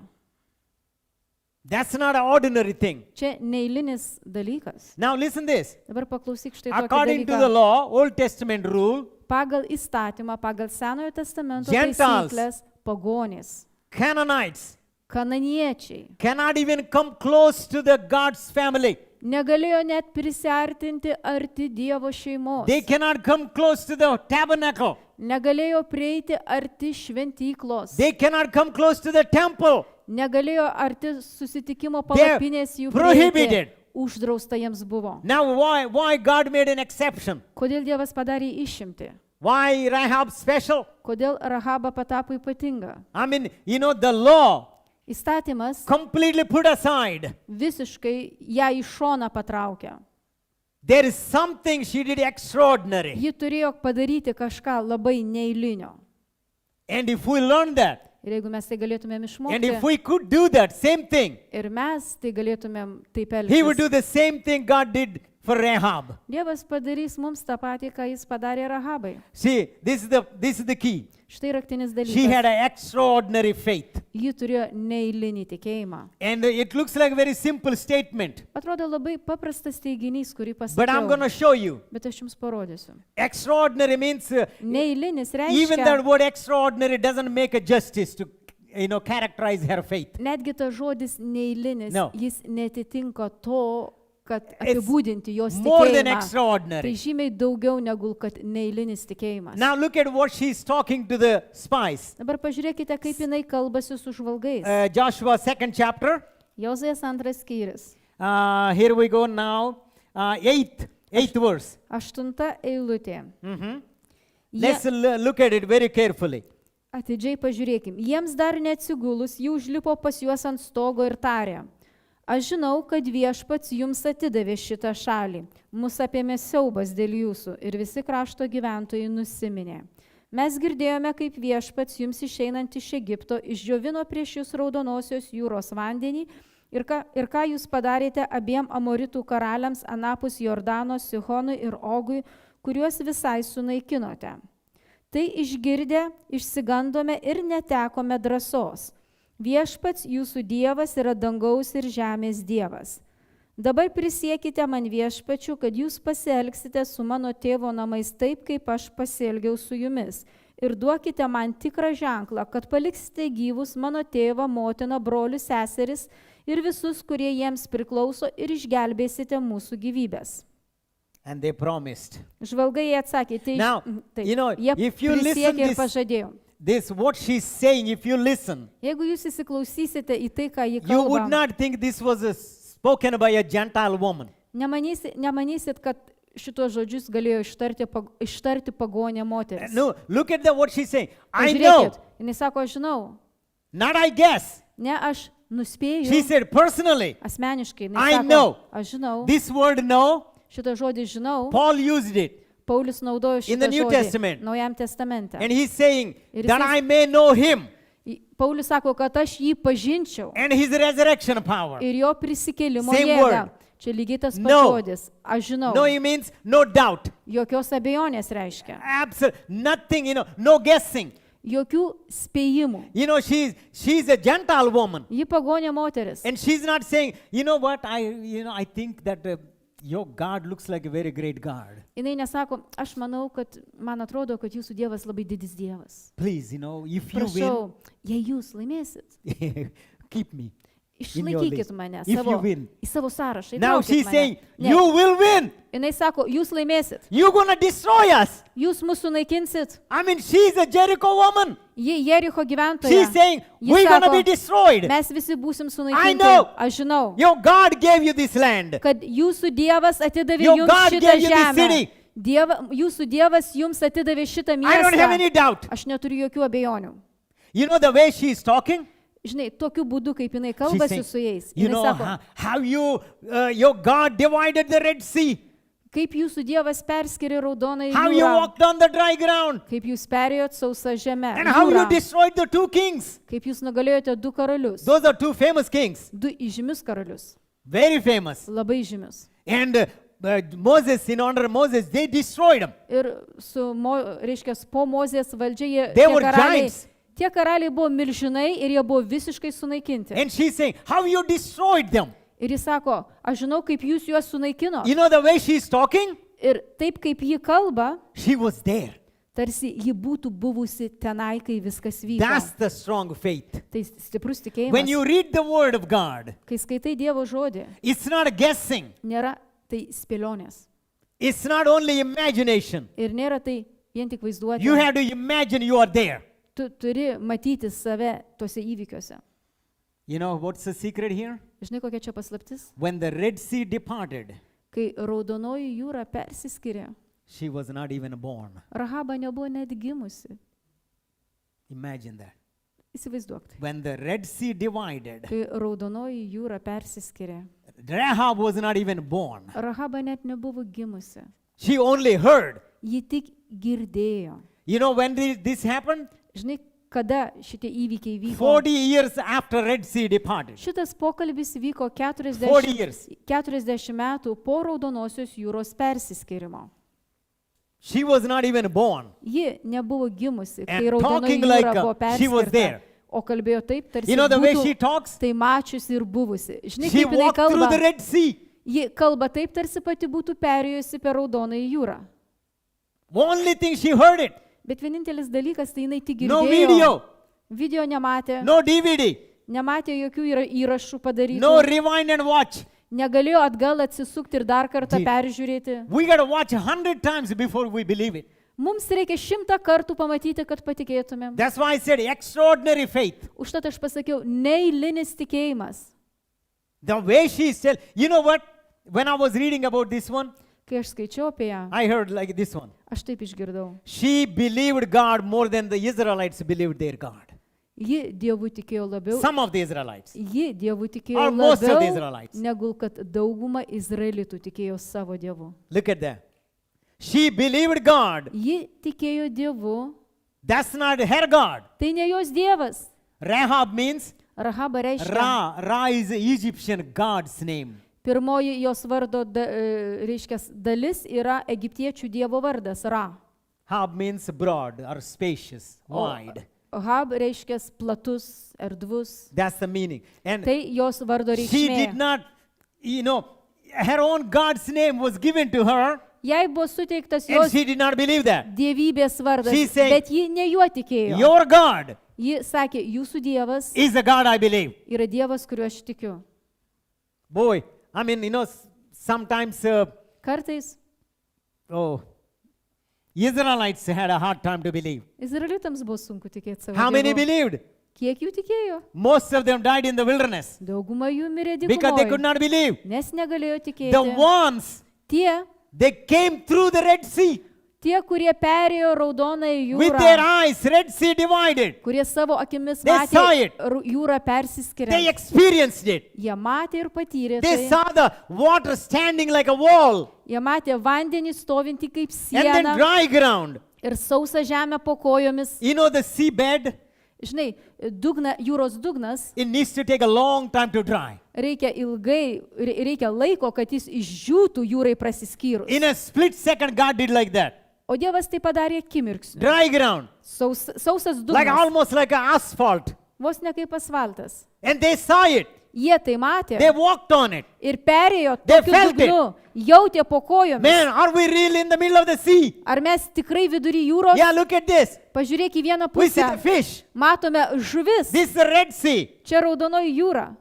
[SPEAKER 3] That's not an ordinary thing.
[SPEAKER 2] Čia neeilinis dalykas.
[SPEAKER 3] Now listen this.
[SPEAKER 2] Dabar paklausyk štai tokį
[SPEAKER 3] According to the
[SPEAKER 2] dalyką.
[SPEAKER 3] law, Old Testament rule,
[SPEAKER 2] Pagal įstatymą, pagal Senojo testamento
[SPEAKER 3] Gentiles.
[SPEAKER 2] taisyklės, pagonys,
[SPEAKER 3] Canaanites
[SPEAKER 2] kananiečiai
[SPEAKER 3] cannot even come close to the God's family.
[SPEAKER 2] negalėjo net prisiartinti arti Dievo šeimos.
[SPEAKER 3] They cannot come close to the tabernacle.
[SPEAKER 2] Negalėjo prieiti arti šventyklos.
[SPEAKER 3] They cannot come close to the temple.
[SPEAKER 2] Negalėjo arti susitikimo
[SPEAKER 3] They're
[SPEAKER 2] palapinės jų
[SPEAKER 3] prohibited.
[SPEAKER 2] prieiti. Uždrausta jiems buvo.
[SPEAKER 3] Now why God made an exception?
[SPEAKER 2] Kodėl Dievas padarė išimtį?
[SPEAKER 3] Why Rahab special?
[SPEAKER 2] Kodėl Rahaba patapo ypatinga?
[SPEAKER 3] I mean, the law
[SPEAKER 2] Įstatymas
[SPEAKER 3] completely put aside.
[SPEAKER 2] visiškai ją į šoną patraukė.
[SPEAKER 3] There is something she did extraordinary.
[SPEAKER 2] Ji turėjo padaryti kažką labai neeilinio.
[SPEAKER 3] And if we learn that,
[SPEAKER 2] Ir jeigu mes tai galėtumėm
[SPEAKER 3] and if
[SPEAKER 2] išmokti,
[SPEAKER 3] we could do that same thing,
[SPEAKER 2] ir mes tai galėtumėm taip
[SPEAKER 3] he would do
[SPEAKER 2] elgtis,
[SPEAKER 3] the same thing God did for Rahab.
[SPEAKER 2] Dievas padarys mums tą patį, ką jis padarė Rahabai.
[SPEAKER 3] See, this is the key.
[SPEAKER 2] Štai raktinis
[SPEAKER 3] She had
[SPEAKER 2] dalykas.
[SPEAKER 3] an extraordinary faith.
[SPEAKER 2] Ji turėjo neeilinį tikėjimą.
[SPEAKER 3] And it looks like a very simple statement.
[SPEAKER 2] Atrodo labai paprastas teiginys, kurį
[SPEAKER 3] But I'm going to
[SPEAKER 2] pasakiau,
[SPEAKER 3] show you.
[SPEAKER 2] bet aš jums parodysiu.
[SPEAKER 3] Extraordinary means
[SPEAKER 2] Neeilinis
[SPEAKER 3] even that
[SPEAKER 2] reiškia,
[SPEAKER 3] word extraordinary doesn't make a justice to characterize her faith.
[SPEAKER 2] netgi tas žodis neeilinis,
[SPEAKER 3] No.
[SPEAKER 2] jis netitinka to, kad apibūdinti jos
[SPEAKER 3] more than
[SPEAKER 2] tikėjimą. Tai
[SPEAKER 3] extraordinary.
[SPEAKER 2] žymiai daugiau negu kad neeilinis tikėjimas.
[SPEAKER 3] Now look at what she's talking to the spies.
[SPEAKER 2] Dabar pažiūrėkite, kaip jinai kalbasi su žvalgais.
[SPEAKER 3] Joshua 2nd chapter.
[SPEAKER 2] Jozijas 2 skyrius.
[SPEAKER 3] Here we go now. 8th verse.
[SPEAKER 2] 8 eilutė.
[SPEAKER 3] Let's look at it very carefully.
[SPEAKER 2] Atidžiai pažiūrėkim. Jiems dar neatsigulus, jų užlipo pas juos ant stogo ir tarė. Aš žinau, kad Viešpats jums atidavė šitą šalį. Mus apėmė siaubas dėl jūsų ir visi krašto gyventojai nusiminė. Mes girdėjome, kaip Viešpats jums išeinant iš Egipto išdžiovino prieš jūs Raudonosios jūros vandenį ir ką jūs padarėte abiem Amoritų karaliams anapus Jordano, Sihonui ir Ogui, kuriuos visai sunaikinote. Tai išgirdę, išsigandome ir netekome drąsos. Viešpats jūsų Dievas yra dangaus ir žemės Dievas. Dabar prisiekite man Viešpačiu, kad jūs pasielgsite su mano tėvo namais taip, kaip aš pasielgiau su jumis. Ir duokite man tikrą ženklą, kad paliksite gyvus mano tėvą, motiną, brolius, seseris ir visus, kurie jiems priklauso, ir išgelbėsite mūsų gyvybės.
[SPEAKER 3] And they promised.
[SPEAKER 2] Žvalgai atsakė, tai
[SPEAKER 3] Now, you know,
[SPEAKER 2] jie
[SPEAKER 3] if you listen
[SPEAKER 2] prisiekė ir
[SPEAKER 3] this-
[SPEAKER 2] pažadėjo.
[SPEAKER 3] This, what she's saying, if you listen,
[SPEAKER 2] Jeigu jūs įsiklausysite į tai, ką ji
[SPEAKER 3] you would
[SPEAKER 2] kalba,
[SPEAKER 3] not think this was spoken by a Gentile woman.
[SPEAKER 2] nemanysit, kad šitos žodžius galėjo ištarti pagonė moteris.
[SPEAKER 3] No, look at what she's saying. I know,
[SPEAKER 2] Pažiūrėkit, jinai sako, aš žinau,
[SPEAKER 3] not I guess.
[SPEAKER 2] ne aš nuspėju,
[SPEAKER 3] She said, personally,
[SPEAKER 2] asmeniškai,
[SPEAKER 3] I
[SPEAKER 2] jinai
[SPEAKER 3] know.
[SPEAKER 2] sako, aš žinau,
[SPEAKER 3] this word know,
[SPEAKER 2] šitą žodį žinau,
[SPEAKER 3] Paul used it.
[SPEAKER 2] Paulius naudojo
[SPEAKER 3] In the
[SPEAKER 2] šitą
[SPEAKER 3] New
[SPEAKER 2] žodį
[SPEAKER 3] Testament.
[SPEAKER 2] Naujam testamente.
[SPEAKER 3] And he's saying
[SPEAKER 2] Ir
[SPEAKER 3] that
[SPEAKER 2] jisai-
[SPEAKER 3] I may know him
[SPEAKER 2] Paulius sako, kad aš jį pažinčiau
[SPEAKER 3] and his resurrection power.
[SPEAKER 2] ir jo prisikėlimo
[SPEAKER 3] Same
[SPEAKER 2] jėgą.
[SPEAKER 3] word.
[SPEAKER 2] Čia lygiai tas pats
[SPEAKER 3] No.
[SPEAKER 2] žodis. Aš žinau.
[SPEAKER 3] No, it means no doubt.
[SPEAKER 2] Jokios abejonės reiškia.
[SPEAKER 3] Absolutely nothing, no guessing.
[SPEAKER 2] Jokių spėjimų.
[SPEAKER 3] She's a Gentile woman.
[SPEAKER 2] Ji pagonė moteris.
[SPEAKER 3] And she's not saying, you know what, I think that your God looks like a very great God.
[SPEAKER 2] Jinai nesako, aš manau, kad man atrodo, kad jūsų Dievas labai didis Dievas.
[SPEAKER 3] Please, if you
[SPEAKER 2] Prašau, jei jūs laimėsit,
[SPEAKER 3] win, keep me.
[SPEAKER 2] išlaikykit mane
[SPEAKER 3] If you win.
[SPEAKER 2] į savo sąrašą.
[SPEAKER 3] Now
[SPEAKER 2] įtraukit
[SPEAKER 3] she's
[SPEAKER 2] mane.
[SPEAKER 3] saying,
[SPEAKER 2] Ne.
[SPEAKER 3] you will win.
[SPEAKER 2] Jinai sako, jūs laimėsit,
[SPEAKER 3] You're going to destroy us.
[SPEAKER 2] jūs mūsų naikinsit.
[SPEAKER 3] I mean, she's a Jericho woman.
[SPEAKER 2] Ji Jericho gyventoja.
[SPEAKER 3] She's saying,
[SPEAKER 2] Ji
[SPEAKER 3] we're going to
[SPEAKER 2] sako,
[SPEAKER 3] be destroyed.
[SPEAKER 2] mes visi būsim
[SPEAKER 3] I
[SPEAKER 2] sunaikinti.
[SPEAKER 3] know.
[SPEAKER 2] Aš žinau,
[SPEAKER 3] Your God gave you this land.
[SPEAKER 2] kad jūsų Dievas atidavė
[SPEAKER 3] Your
[SPEAKER 2] jums
[SPEAKER 3] God
[SPEAKER 2] šitą
[SPEAKER 3] gave you this
[SPEAKER 2] žemę.
[SPEAKER 3] city.
[SPEAKER 2] Jūsų Dievas jums atidavė šitą
[SPEAKER 3] I don't have any
[SPEAKER 2] miestą.
[SPEAKER 3] doubt.
[SPEAKER 2] Aš neturiu jokių abejonių.
[SPEAKER 3] You know the way she's talking?
[SPEAKER 2] Žinai, tokiu būdu, kaip jinai
[SPEAKER 3] She's
[SPEAKER 2] kalbasi
[SPEAKER 3] saying,
[SPEAKER 2] su jais.
[SPEAKER 3] you
[SPEAKER 2] Jinai
[SPEAKER 3] know
[SPEAKER 2] sako,
[SPEAKER 3] how your God divided the Red Sea.
[SPEAKER 2] kaip jūsų Dievas perskiria Raudoną
[SPEAKER 3] How you
[SPEAKER 2] jūrą.
[SPEAKER 3] walked on the dry ground.
[SPEAKER 2] Kaip jūs perėjot sausą žemę.
[SPEAKER 3] And how you
[SPEAKER 2] Jūrą.
[SPEAKER 3] destroyed the two kings.
[SPEAKER 2] Kaip jūs nugalėjote du karalius.
[SPEAKER 3] Those are two famous kings.
[SPEAKER 2] Du įžymius karalius.
[SPEAKER 3] Very famous.
[SPEAKER 2] Labai žymius.
[SPEAKER 3] And Moses, in honor of Moses, they destroyed them.
[SPEAKER 2] Ir reiškia, po Mozės valdžia
[SPEAKER 3] They were giants.
[SPEAKER 2] tie karaliai buvo milžinai ir jie buvo visiškai sunaikinti.
[SPEAKER 3] And she's saying, how you destroyed them.
[SPEAKER 2] Ir jis sako, aš žinau, kaip jūs juos sunaikino.
[SPEAKER 3] You know the way she's talking?
[SPEAKER 2] Ir taip, kaip ji kalba,
[SPEAKER 3] She was there.
[SPEAKER 2] tarsi ji būtų buvusi tenai, kai viskas vyko.
[SPEAKER 3] That's the strong faith.
[SPEAKER 2] Tai stiprus
[SPEAKER 3] When
[SPEAKER 2] tikėjimas.
[SPEAKER 3] you read the word of God,
[SPEAKER 2] Kai skaitai Dievo žodį,
[SPEAKER 3] it's not guessing.
[SPEAKER 2] nėra tai spėlionės.
[SPEAKER 3] It's not only imagination.
[SPEAKER 2] Ir nėra tai vien tik vaizduoti.
[SPEAKER 3] You have to imagine you are there.
[SPEAKER 2] Tu turi matyti save tuose įvykiuose.
[SPEAKER 3] You know what's the secret here?
[SPEAKER 2] Žinai, kokia čia paslaptis?
[SPEAKER 3] When the Red Sea departed,
[SPEAKER 2] Kai Raudonoji jūra persiskiria,
[SPEAKER 3] she was not even born.
[SPEAKER 2] Rahaba nebuvo net gimusi.
[SPEAKER 3] Imagine that.
[SPEAKER 2] Įsivaizduok.
[SPEAKER 3] When the Red Sea divided,
[SPEAKER 2] Kai Raudonoji jūra persiskiria,
[SPEAKER 3] Rahab was not even born.
[SPEAKER 2] Rahaba net nebuvo gimusi.
[SPEAKER 3] She only heard.
[SPEAKER 2] Ji tik girdėjo.
[SPEAKER 3] You know when this happened?
[SPEAKER 2] Žinai, kada šitie įvykiai vyko?
[SPEAKER 3] 40 years after Red Sea departed.
[SPEAKER 2] Šitas pokalbis vyko
[SPEAKER 3] 40 years.
[SPEAKER 2] 40 metų po Raudonosios jūros persiskirimo.
[SPEAKER 3] She was not even born.
[SPEAKER 2] Ji nebuvo gimusi, kai
[SPEAKER 3] And
[SPEAKER 2] Raudonoji
[SPEAKER 3] talking
[SPEAKER 2] jūra
[SPEAKER 3] like
[SPEAKER 2] buvo
[SPEAKER 3] she was
[SPEAKER 2] perskirta.
[SPEAKER 3] there.
[SPEAKER 2] O kalbėjo taip, tarsi
[SPEAKER 3] You know the way she
[SPEAKER 2] būtų
[SPEAKER 3] talks?
[SPEAKER 2] tai mačiusi ir buvusi. Žinai,
[SPEAKER 3] She
[SPEAKER 2] kaip jinai
[SPEAKER 3] walked through
[SPEAKER 2] kalba?
[SPEAKER 3] the Red Sea.
[SPEAKER 2] Ji kalba taip, tarsi pati būtų perėjusi per Raudonąją jūrą.
[SPEAKER 3] Only thing she heard it.
[SPEAKER 2] Bet vienintelis dalykas, tai jinai tik
[SPEAKER 3] No
[SPEAKER 2] girdėjo.
[SPEAKER 3] video,
[SPEAKER 2] Video nematė,
[SPEAKER 3] no DVD,
[SPEAKER 2] nematė jokių įrašų padarytų.
[SPEAKER 3] no rewind and watch.
[SPEAKER 2] negalėjo atgal atsisukti ir dar kartą peržiūrėti.
[SPEAKER 3] We got to watch 100 times before we believe it.
[SPEAKER 2] Mums reikia 100 kartų pamatyti, kad patikėtumėm.
[SPEAKER 3] That's why I said extraordinary faith.
[SPEAKER 2] Užtat aš pasakiau, neeilinis tikėjimas.
[SPEAKER 3] The way she is telling, you know what? When I was reading about this one,
[SPEAKER 2] Kai aš skaičiau apie ją,
[SPEAKER 3] I heard like this one.
[SPEAKER 2] aš taip išgirdau.
[SPEAKER 3] She believed God more than the Israelites believed their God.
[SPEAKER 2] Ji Dievu tikėjo labiau.
[SPEAKER 3] Some of the Israelites.
[SPEAKER 2] Ji Dievu tikėjo
[SPEAKER 3] Or most of the
[SPEAKER 2] labiau,
[SPEAKER 3] Israelites.
[SPEAKER 2] negu kad dauguma Izraelitų tikėjo savo Dievu.
[SPEAKER 3] Look at that. She believed God.
[SPEAKER 2] Ji tikėjo Dievu.
[SPEAKER 3] That's not her God.
[SPEAKER 2] Tai ne jos Dievas.
[SPEAKER 3] Rahab means
[SPEAKER 2] Rahaba reiškia.
[SPEAKER 3] Ra is the Egyptian God's name.
[SPEAKER 2] Pirmoji jos vardo reiškia dalis yra egiptiečių dievo vardas Ra.
[SPEAKER 3] Hab means broad or spacious, wide.
[SPEAKER 2] Hab reiškia platus, erdvus.
[SPEAKER 3] That's the meaning. And
[SPEAKER 2] Tai jos vardo
[SPEAKER 3] she did
[SPEAKER 2] reikšmė.
[SPEAKER 3] not, her own God's name was given to her,
[SPEAKER 2] Jai buvo suteiktas
[SPEAKER 3] and
[SPEAKER 2] jos
[SPEAKER 3] she did not believe that.
[SPEAKER 2] dievybės vardas,
[SPEAKER 3] She said,
[SPEAKER 2] bet ji ne juo tikėjo.
[SPEAKER 3] Your God
[SPEAKER 2] Ji sakė, jūsų dievas
[SPEAKER 3] is the God I believe.
[SPEAKER 2] yra dievas, kuriuo aš tikiu.
[SPEAKER 3] Boy, I mean, sometimes,
[SPEAKER 2] Kartais
[SPEAKER 3] Israelites had a hard time to believe.
[SPEAKER 2] Izraelitams buvo sunku tikėti savo
[SPEAKER 3] How many
[SPEAKER 2] dievu.
[SPEAKER 3] believed?
[SPEAKER 2] Kiek jų tikėjo?
[SPEAKER 3] Most of them died in the wilderness
[SPEAKER 2] Dauguma jų mirė
[SPEAKER 3] because they could
[SPEAKER 2] dykumoje,
[SPEAKER 3] not believe.
[SPEAKER 2] nes negalėjo
[SPEAKER 3] The
[SPEAKER 2] tikėti.
[SPEAKER 3] ones,
[SPEAKER 2] Tie,
[SPEAKER 3] they came through the Red Sea
[SPEAKER 2] kurie perėjo Raudonąją
[SPEAKER 3] with their
[SPEAKER 2] jūrą,
[SPEAKER 3] eyes, Red Sea divided.
[SPEAKER 2] kurie savo akimis
[SPEAKER 3] They saw
[SPEAKER 2] matė
[SPEAKER 3] it.
[SPEAKER 2] jūrą persiskiriant.
[SPEAKER 3] They experienced it.
[SPEAKER 2] Jie matė ir patyrė
[SPEAKER 3] They
[SPEAKER 2] tai.
[SPEAKER 3] saw the water standing like a wall
[SPEAKER 2] Jie matė vandenį stovintį kaip
[SPEAKER 3] and then
[SPEAKER 2] siena
[SPEAKER 3] dry ground.
[SPEAKER 2] ir sausą žemę po kojomis.
[SPEAKER 3] You know the seabed,
[SPEAKER 2] Žinai, jūros dugnas
[SPEAKER 3] it needs to take a long time to dry.
[SPEAKER 2] reikia laiko, kad jis išdžiūtų jūrai prasiskyrus.
[SPEAKER 3] In a split second, God did like that.
[SPEAKER 2] O Dievas tai padarė akimirksniu.
[SPEAKER 3] Dry ground,
[SPEAKER 2] Sausas
[SPEAKER 3] like
[SPEAKER 2] dugnas,
[SPEAKER 3] almost like an asphalt.
[SPEAKER 2] vos ne kaip asfaltas.
[SPEAKER 3] And they saw it.
[SPEAKER 2] Jie tai matė
[SPEAKER 3] They walked on it.
[SPEAKER 2] ir perėjo
[SPEAKER 3] They
[SPEAKER 2] tokiu
[SPEAKER 3] felt
[SPEAKER 2] dugnu, jautė po kojomis.
[SPEAKER 3] Man, are we really in the middle of the sea?
[SPEAKER 2] Ar mes tikrai vidury jūros?
[SPEAKER 3] Yeah, look at this.
[SPEAKER 2] Pažiūrėk į vieną
[SPEAKER 3] We see the
[SPEAKER 2] pusę.
[SPEAKER 3] fish.
[SPEAKER 2] Matome žuvis.
[SPEAKER 3] This is the Red Sea.
[SPEAKER 2] Čia Raudonoji jūra.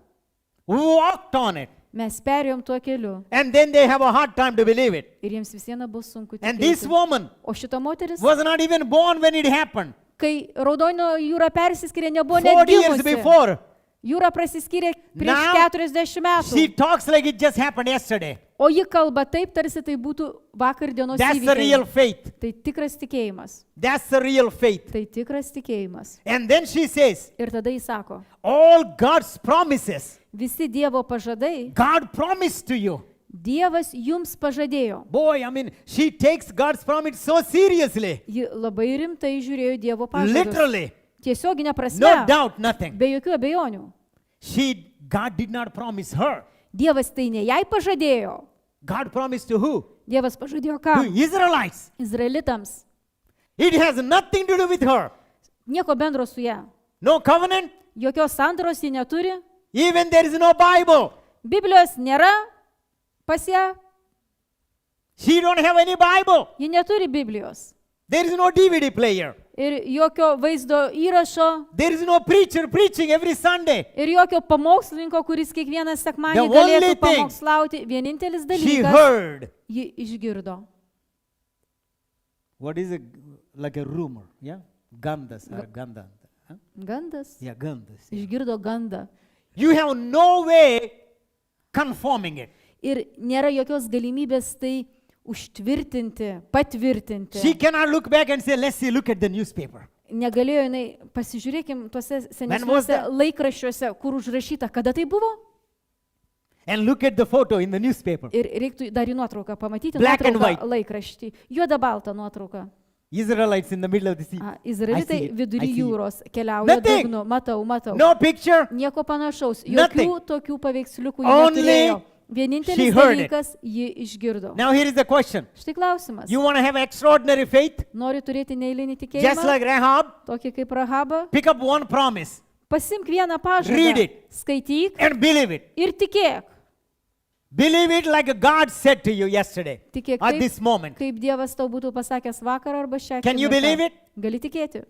[SPEAKER 3] We walked on it.
[SPEAKER 2] Mes perėjom tuo keliu.
[SPEAKER 3] And then they have a hard time to believe it.
[SPEAKER 2] Ir jiems vis viena bus sunku
[SPEAKER 3] And this
[SPEAKER 2] tikėti.
[SPEAKER 3] woman
[SPEAKER 2] O šita moteris,
[SPEAKER 3] was not even born when it happened.
[SPEAKER 2] kai Raudono jūra persiskyrė, nebuvo
[SPEAKER 3] 40 years
[SPEAKER 2] net gimusi.
[SPEAKER 3] before.
[SPEAKER 2] Jūra prasiskyrė prieš
[SPEAKER 3] Now,
[SPEAKER 2] 40
[SPEAKER 3] She
[SPEAKER 2] metų.
[SPEAKER 3] talks like it just happened yesterday.
[SPEAKER 2] O ji kalba taip, tarsi tai būtų vakar dienos
[SPEAKER 3] That's the real
[SPEAKER 2] įvykiai.
[SPEAKER 3] faith.
[SPEAKER 2] Tai tikras tikėjimas.
[SPEAKER 3] That's the real faith.
[SPEAKER 2] Tai tikras tikėjimas.
[SPEAKER 3] And then she says,
[SPEAKER 2] Ir tada jis sako,
[SPEAKER 3] all God's promises,
[SPEAKER 2] visi Dievo pažadai,
[SPEAKER 3] God promised to you.
[SPEAKER 2] Dievas jums pažadėjo.
[SPEAKER 3] Boy, I mean, she takes God's promise so seriously.
[SPEAKER 2] Ji labai rimtai žiūrėjo į Dievo pažadus.
[SPEAKER 3] Literally.
[SPEAKER 2] Tiesioginė prasme,
[SPEAKER 3] No doubt, nothing.
[SPEAKER 2] be jokių abejonių.
[SPEAKER 3] God did not promise her.
[SPEAKER 2] Dievas tai ne jai pažadėjo.
[SPEAKER 3] God promised to who?
[SPEAKER 2] Dievas pažadėjo
[SPEAKER 3] To
[SPEAKER 2] ką?
[SPEAKER 3] Israelites.
[SPEAKER 2] Izraelitams.
[SPEAKER 3] It has nothing to do with her.
[SPEAKER 2] Nieko bendro su ją.
[SPEAKER 3] No covenant.
[SPEAKER 2] Jokios sandoros ji neturi.
[SPEAKER 3] Even there is no Bible.
[SPEAKER 2] Biblijos nėra pas ją.
[SPEAKER 3] She don't have any Bible.
[SPEAKER 2] Ji neturi Biblijos.
[SPEAKER 3] There is no DVD player.
[SPEAKER 2] Ir jokio vaizdo įrašo.
[SPEAKER 3] There is no preacher preaching every Sunday.
[SPEAKER 2] Ir jokio pamokslininko, kuris kiekvieną sekmadienį
[SPEAKER 3] The only
[SPEAKER 2] galėtų
[SPEAKER 3] thing
[SPEAKER 2] pamokslauti. Vienintelis
[SPEAKER 3] She
[SPEAKER 2] dalykas,
[SPEAKER 3] heard.
[SPEAKER 2] ji išgirdo.
[SPEAKER 3] What is it? Like a rumor, yeah? Gandas or ganda. Huh?
[SPEAKER 2] Gandas.
[SPEAKER 3] Yeah, gandas.
[SPEAKER 2] Išgirdo gandą.
[SPEAKER 3] You have no way confirming it.
[SPEAKER 2] Ir nėra jokios galimybės tai užtvirtinti, patvirtinti.
[SPEAKER 3] She cannot look back and say, let's see, look at the newspaper.
[SPEAKER 2] Negalėjo jinai, pasižiūrėkim tuose
[SPEAKER 3] When was
[SPEAKER 2] senesniuose
[SPEAKER 3] that?
[SPEAKER 2] laikraščiuose, kur užrašyta, kada tai buvo.
[SPEAKER 3] And look at the photo in the newspaper.
[SPEAKER 2] Ir reiktų dar į nuotrauką pamatyti,
[SPEAKER 3] Black and
[SPEAKER 2] nuotrauką
[SPEAKER 3] white.
[SPEAKER 2] laikraštį. Juoda balta nuotrauka.
[SPEAKER 3] Israelites in the middle of the sea. I
[SPEAKER 2] Izraelitai
[SPEAKER 3] see it.
[SPEAKER 2] vidury
[SPEAKER 3] I see it.
[SPEAKER 2] jūros keliauja
[SPEAKER 3] Nothing.
[SPEAKER 2] dugnu. Matau.
[SPEAKER 3] No picture.
[SPEAKER 2] Nieko panašaus.
[SPEAKER 3] Nothing.
[SPEAKER 2] Jokių tokių paveiksliukų ji
[SPEAKER 3] Only
[SPEAKER 2] neturėjo.
[SPEAKER 3] she
[SPEAKER 2] Vienintelis
[SPEAKER 3] heard it.
[SPEAKER 2] dalykas, ji išgirdo.
[SPEAKER 3] Now here is the question.
[SPEAKER 2] Štai klausimas.
[SPEAKER 3] You want to have extraordinary faith?
[SPEAKER 2] Nori turėti neeilinį
[SPEAKER 3] Just
[SPEAKER 2] tikėjimą,
[SPEAKER 3] like Rahab?
[SPEAKER 2] tokį kaip Rahaba?
[SPEAKER 3] Pick up one promise
[SPEAKER 2] Pasimk vieną
[SPEAKER 3] Read
[SPEAKER 2] pažadą,
[SPEAKER 3] it.
[SPEAKER 2] skaityk
[SPEAKER 3] and believe it.
[SPEAKER 2] ir tikėk.
[SPEAKER 3] Believe it like God said to you yesterday
[SPEAKER 2] Tikėk
[SPEAKER 3] at
[SPEAKER 2] taip,
[SPEAKER 3] this moment.
[SPEAKER 2] kaip Dievas tau būtų pasakęs vakar arba šią
[SPEAKER 3] Can you
[SPEAKER 2] akimirką.
[SPEAKER 3] believe it?
[SPEAKER 2] Gali tikėti.